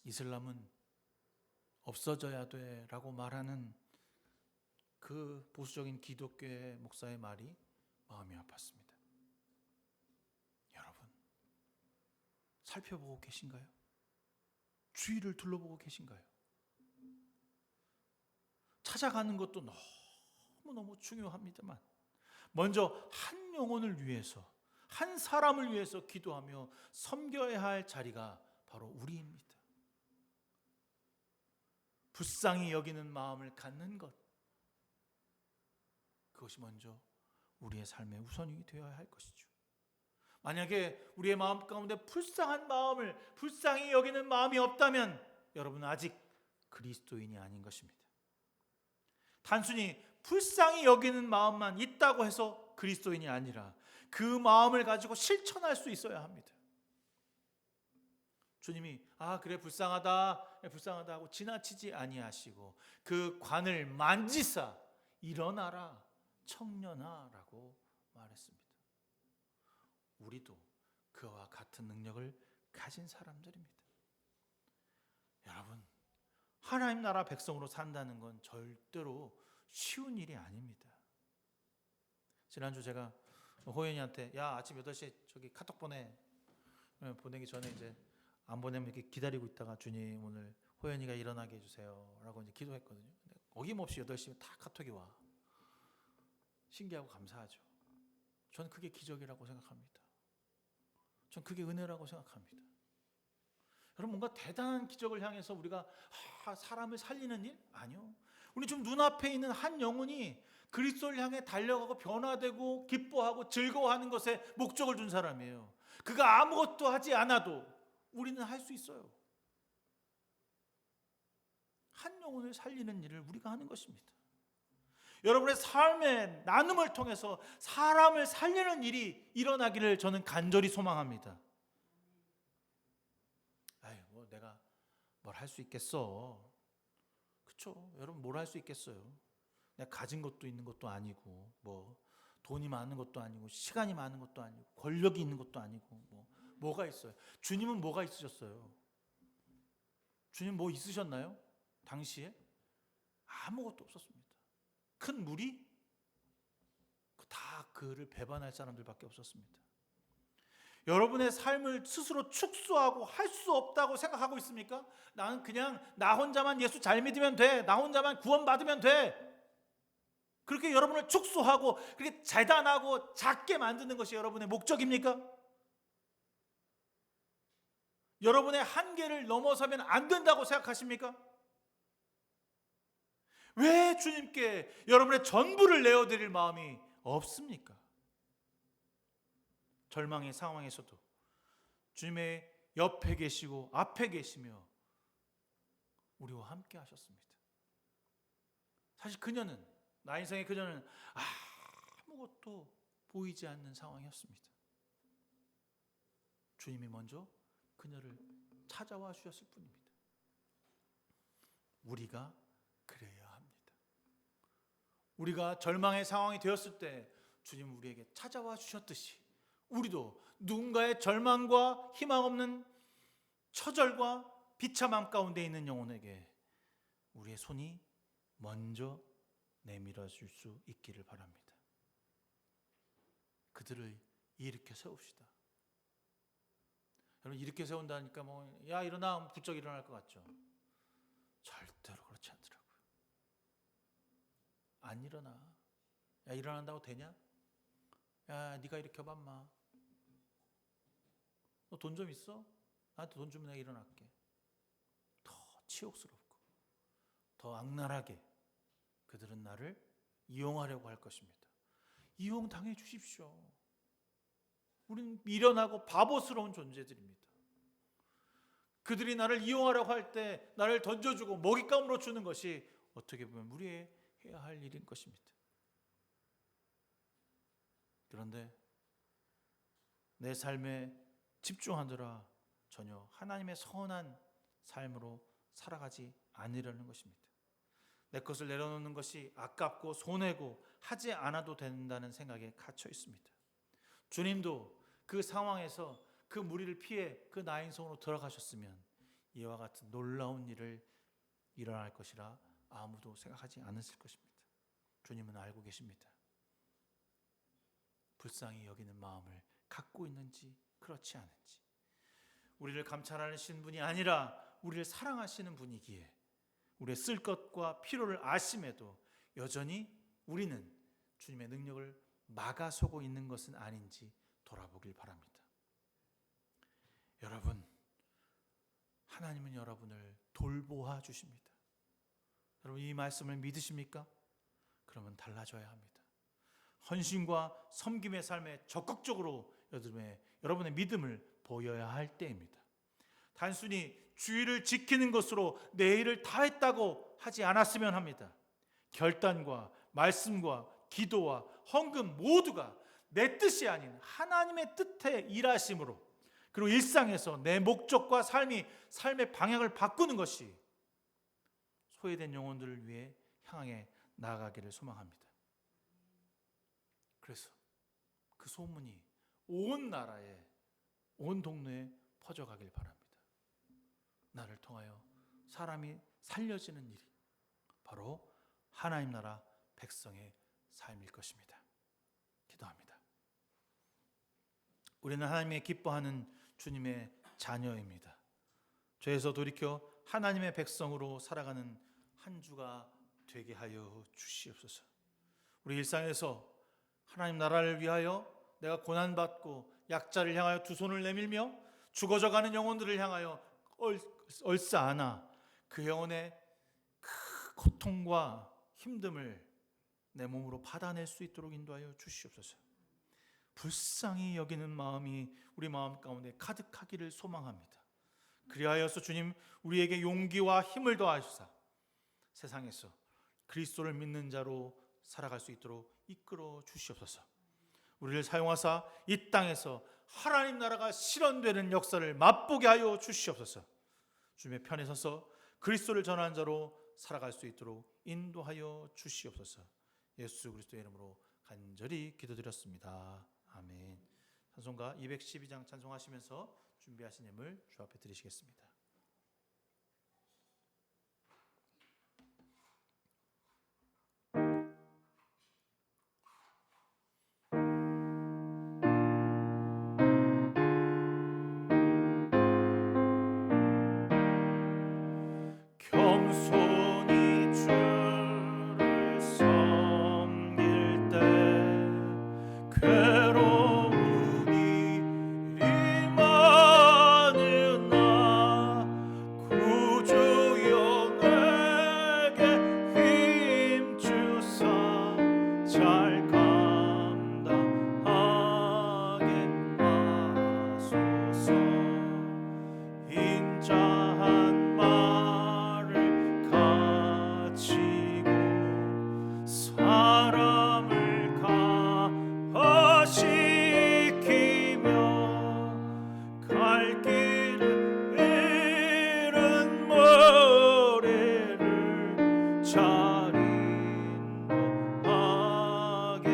이슬람은 없어져야 돼 라고 말하는 그 보수적인 기독교의 목사의 말이 마음이 아팠습니다. 여러분, 살펴보고 계신가요? 주위를 둘러보고 계신가요? 찾아가는 것도 너무너무 중요합니다만 먼저 한 영혼을 위해서, 한 사람을 위해서 기도하며 섬겨야 할 자리가 바로 우리입니다. 불쌍히 여기는 마음을 갖는 것, 그것이 먼저 우리의 삶의 우선이 되어야 할 것이죠. 만약에 우리의 마음 가운데 불쌍한 마음을 불쌍히 여기는 마음이 없다면 여러분은 아직 그리스도인이 아닌 것입니다. 단순히 불쌍히 여기는 마음만 있다고 해서 그리스도인이 아니라 그 마음을 가지고 실천할 수 있어야 합니다. 주님이 그래 불쌍하다 하고 지나치지 아니하시고 그 관을 만지사 일어나라 청년아라고 말했습니다. 우리도 그와 같은 능력을 가진 사람들입니다. 여러분, 하나님 나라 백성으로 산다는 건 절대로 쉬운 일이 아닙니다. 지난주 제가 호연이한테 아침 8시에 저기 카톡 보내기 전에 이제 안 보내면 이렇게 기다리고 있다가 주님 오늘 호연이가 일어나게 해주세요 라고 이제 기도했거든요. 근데 어김없이 8시면 다 카톡이 와. 신기하고 감사하죠. 전 그게 기적이라고 생각합니다. 전 그게 은혜라고 생각합니다. 여러분, 뭔가 대단한 기적을 향해서 우리가 사람을 살리는 일? 아니요. 우리 좀 눈앞에 있는 한 영혼이 그리스도를 향해 달려가고 변화되고 기뻐하고 즐거워하는 것에 목적을 둔 사람이에요. 그가 아무것도 하지 않아도 우리는 할 수 있어요. 한 영혼을 살리는 일을 우리가 하는 것입니다. 여러분의 삶의 나눔을 통해서 사람을 살리는 일이 일어나기를 저는 간절히 소망합니다. 내가 뭘 할 수 있겠어. 그렇죠? 여러분 뭘 할 수 있겠어요? 내가 가진 것도 있는 것도 아니고 돈이 많은 것도 아니고 시간이 많은 것도 아니고 권력이 있는 것도 아니고 뭐가 있어요? 주님은 뭐가 있으셨어요? 주님 뭐 있으셨나요? 당시에 아무것도 없었습니다. 큰 무리 다 그를 배반할 사람들밖에 없었습니다. 여러분의 삶을 스스로 축소하고 할 수 없다고 생각하고 있습니까? 나는 그냥 나 혼자만 예수 잘 믿으면 돼. 나 혼자만 구원받으면 돼. 그렇게 여러분을 축소하고 그렇게 재단하고 작게 만드는 것이 여러분의 목적입니까? 여러분의 한계를 넘어서면 안 된다고 생각하십니까? 왜 주님께 여러분의 전부를 내어드릴 마음이 없습니까? 절망의 상황에서도 주님의 옆에 계시고 앞에 계시며 우리와 함께 하셨습니다. 사실 나 인생의 그녀는 아무것도 보이지 않는 상황이었습니다. 주님이 먼저 그녀를 찾아와 주셨을 뿐입니다. 우리가 그래야 합니다. 우리가 절망의 상황이 되었을 때 주님은 우리에게 찾아와 주셨듯이 우리도 누군가의 절망과 희망 없는 처절과 비참함 가운데 있는 영혼에게 우리의 손이 먼저 내밀어 줄 수 있기를 바랍니다. 그들을 일으켜 세웁시다. 여러분, 일으켜 세운다니까 일어나 부쩍 일어날 것 같죠? 절대로 그렇지 않더라고요. 안 일어나. 일어난다고 되냐? 네가 일으켜봐 인마. 너 돈 좀 있어? 나한테 돈 주면 내가 일어날게. 더 치욕스럽고 더 악랄하게 그들은 나를 이용하려고 할 것입니다. 이용당해 주십시오. 우리는 미련하고 바보스러운 존재들입니다. 그들이 나를 이용하려고 할 때 나를 던져주고 먹잇감으로 주는 것이 어떻게 보면 우리의 해야 할 일인 것입니다. 그런데 내 삶에 집중하느라 전혀 하나님의 선한 삶으로 살아가지 않으려는 것입니다. 내 것을 내려놓는 것이 아깝고 손해고 하지 않아도 된다는 생각에 갇혀 있습니다. 주님도 그 상황에서 그 무리를 피해 그 나인성으로 들어가셨으면 이와 같은 놀라운 일을 일어날 것이라 아무도 생각하지 않았을 것입니다. 주님은 알고 계십니다. 불쌍히 여기는 마음을 갖고 있는지 그렇지 않은지. 우리를 감찰하시는 분이 아니라 우리를 사랑하시는 분이기에 우리의 쓸 것과 필요를 아심에도 여전히 우리는 주님의 능력을 막아서고 있는 것은 아닌지 돌아보길 바랍니다. 여러분, 하나님은 여러분을 돌보아 주십니다. 여러분, 이 말씀을 믿으십니까? 그러면 달라져야 합니다. 헌신과 섬김의 삶에 적극적으로 여러분의 믿음을 보여야 할 때입니다. 단순히 주의를 지키는 것으로 내 일을 다했다고 하지 않았으면 합니다. 결단과 말씀과 기도와 헌금 모두가 내 뜻이 아닌 하나님의 뜻에 일하심으로, 그리고 일상에서 내 목적과 삶의 방향을 바꾸는 것이 소외된 영혼들을 위해 향해 나아가기를 소망합니다. 그래서 그 소문이 온 나라에, 온 동네에 퍼져가길 바랍니다. 나를 통하여 사람이 살려지는 일이 바로 하나님 나라 백성의 삶일 것입니다. 기도합니다. 우리는 하나님의 기뻐하는 주님의 자녀입니다. 죄에서 돌이켜 하나님의 백성으로 살아가는 한 주가 되게 하여 주시옵소서. 우리 일상에서 하나님 나라를 위하여 내가 고난받고 약자를 향하여 두 손을 내밀며 죽어져가는 영혼들을 향하여 얼싸안아 그 영혼의 그 고통과 힘듦을 내 몸으로 받아낼 수 있도록 인도하여 주시옵소서. 불쌍히 여기는 마음이 우리 마음 가운데 가득하기를 소망합니다. 그리하여서 주님 우리에게 용기와 힘을 더하시사 세상에서 그리스도를 믿는 자로 살아갈 수 있도록 이끌어 주시옵소서. 우리를 사용하사 이 땅에서 하나님 나라가 실현되는 역사를 맛보게 하여 주시옵소서. 주님의 편에 서서 그리스도를 전하는 자로 살아갈 수 있도록 인도하여 주시옵소서. 예수 그리스도의 이름으로 간절히 기도드렸습니다. 아멘. 찬송가 212장 찬송하시면서 준비하신 예물 주 앞에 드리시겠습니다. 겸손히 주를 섬길 때 괴로움이 이리 많으나 구주여 내게 힘 주사 잘 감당하게 하소서. 인자한 말을 가지고 사람을 가시키며 갈 길을 잃은 머리를 잘 인도하게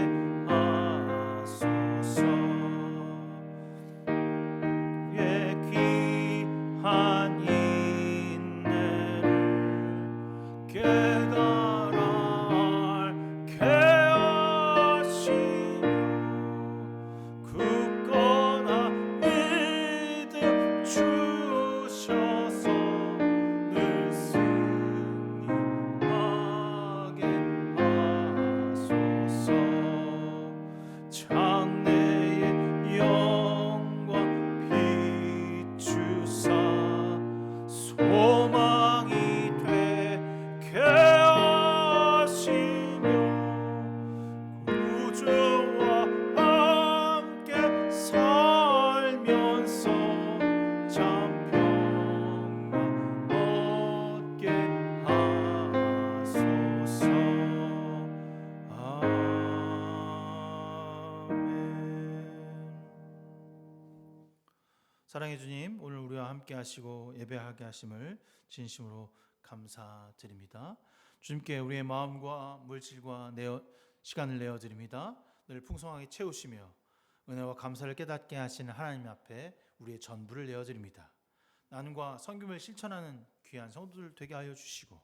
하소서. 예 귀한 인내를 깨달아 알게 하시며 굳건한 믿음 주셔서 늘 승리하게 하소서. 장래의 영광 비추사 소망이 되게 하시며 구주와 함께 살면서 참 평강 얻게 하소서. 아멘. 사랑해 주님, 오늘 우리와 함께 하시고 예배하게 하심을 진심으로 감사드립니다. 주님께 우리의 마음과 물질과 시간을 내어드립니다. 늘 풍성하게 채우시며 은혜와 감사를 깨닫게 하시는 하나님 앞에 우리의 전부를 내어드립니다. 나눔과 섬김을 실천하는 귀한 성도들 되게 하여 주시고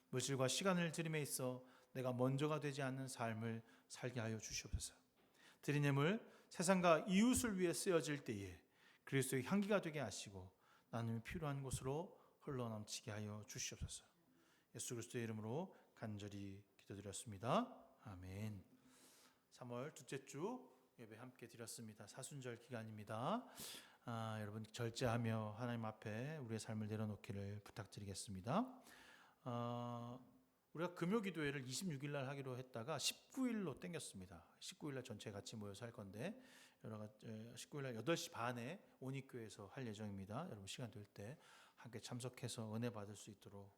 물질과 시간을 드림에 있어 내가 먼저가 되지 않는 삶을 살게 하여 주시옵소서. 드린 예물 세상과 이웃을 위해 쓰여질 때에 그리스도의 향기가 되게 하시고 나눔이 필요한 곳으로 흘러넘치게 하여 주시옵소서. 예수 그리스도의 이름으로 간절히 기도드렸습니다. 아멘. 3월 둘째 주 예배 함께 드렸습니다. 사순절 기간입니다. 여러분 절제하며 하나님 앞에 우리의 삶을 내려놓기를 부탁드리겠습니다. 우리가 금요기도회를 26일 날 하기로 했다가 19일로 땡겼습니다. 19일 날 전체 같이 모여서 할 건데 19일 날 8시 반에 온익교회에서 할 예정입니다. 여러분 시간 될 때 함께 참석해서 은혜 받을 수 있도록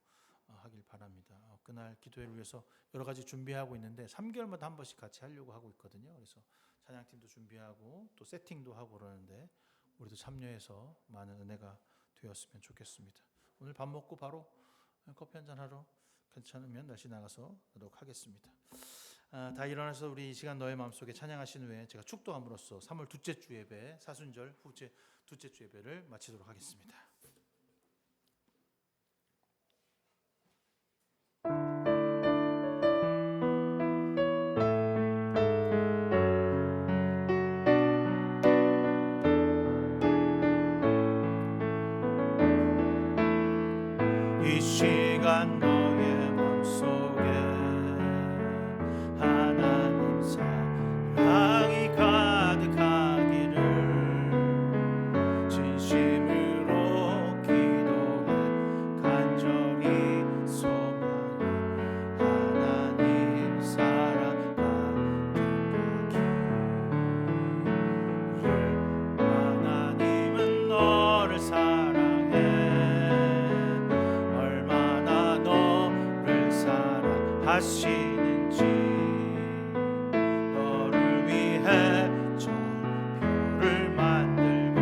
하길 바랍니다. 그날 기도회를 위해서 여러 가지 준비하고 있는데 3개월마다 한 번씩 같이 하려고 하고 있거든요. 그래서 찬양팀도 준비하고 또 세팅도 하고 그러는데 우리도 참여해서 많은 은혜가 되었으면 좋겠습니다. 오늘 밥 먹고 바로 커피 한잔 하러 괜찮으면 날씨 나가서 하도록 하겠습니다. 다 일어나서 우리 이 시간 너의 마음속에 찬양하신 후에 제가 축도함으로써 3월 둘째 주 예배 사순절 후째 둘째 주 예배를 마치도록 하겠습니다. 이 시간 너의 맘속에 하나님 사랑이 가득하기를 진심으로 기도해 간절히 소망해 하나님 사랑 가득하기를 하나님은 너를 사랑해 얼마나 너를 사랑하시는지 너를 위해 저 별을 만들고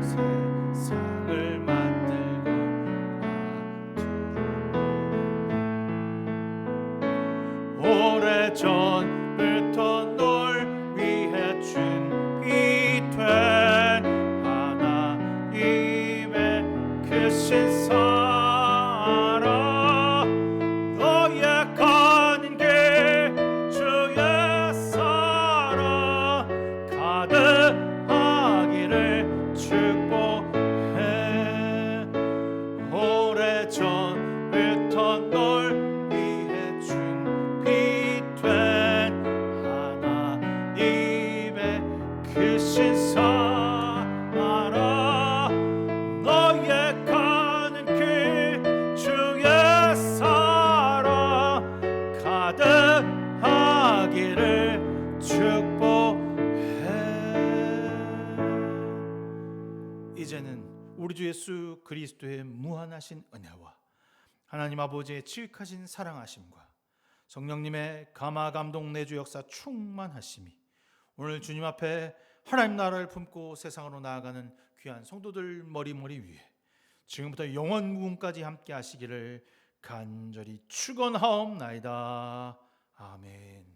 세상을 만들고 오래전부터 널 위해 준비된 하나님의 크신 사랑 너의 가는 길 주의 사랑 가득하기를 축복해 오래전부터 널 위해 준비된 하나님의 크신 사랑 너의 가는 길 주의 사랑 가득하기를 축복해. 이제는 우리 주 예수 그리스도의 무한하신 은혜와 하나님 아버지의 지극하신 사랑하심과 성령님의 감화 감동 내주 역사 충만하심이 오늘 주님 앞에 하나님 나라를 품고 세상으로 나아가는 귀한 성도들 머리머리 위에 지금부터 영원 무궁까지 함께 하시기를 간절히 축원하옵나이다. 아멘.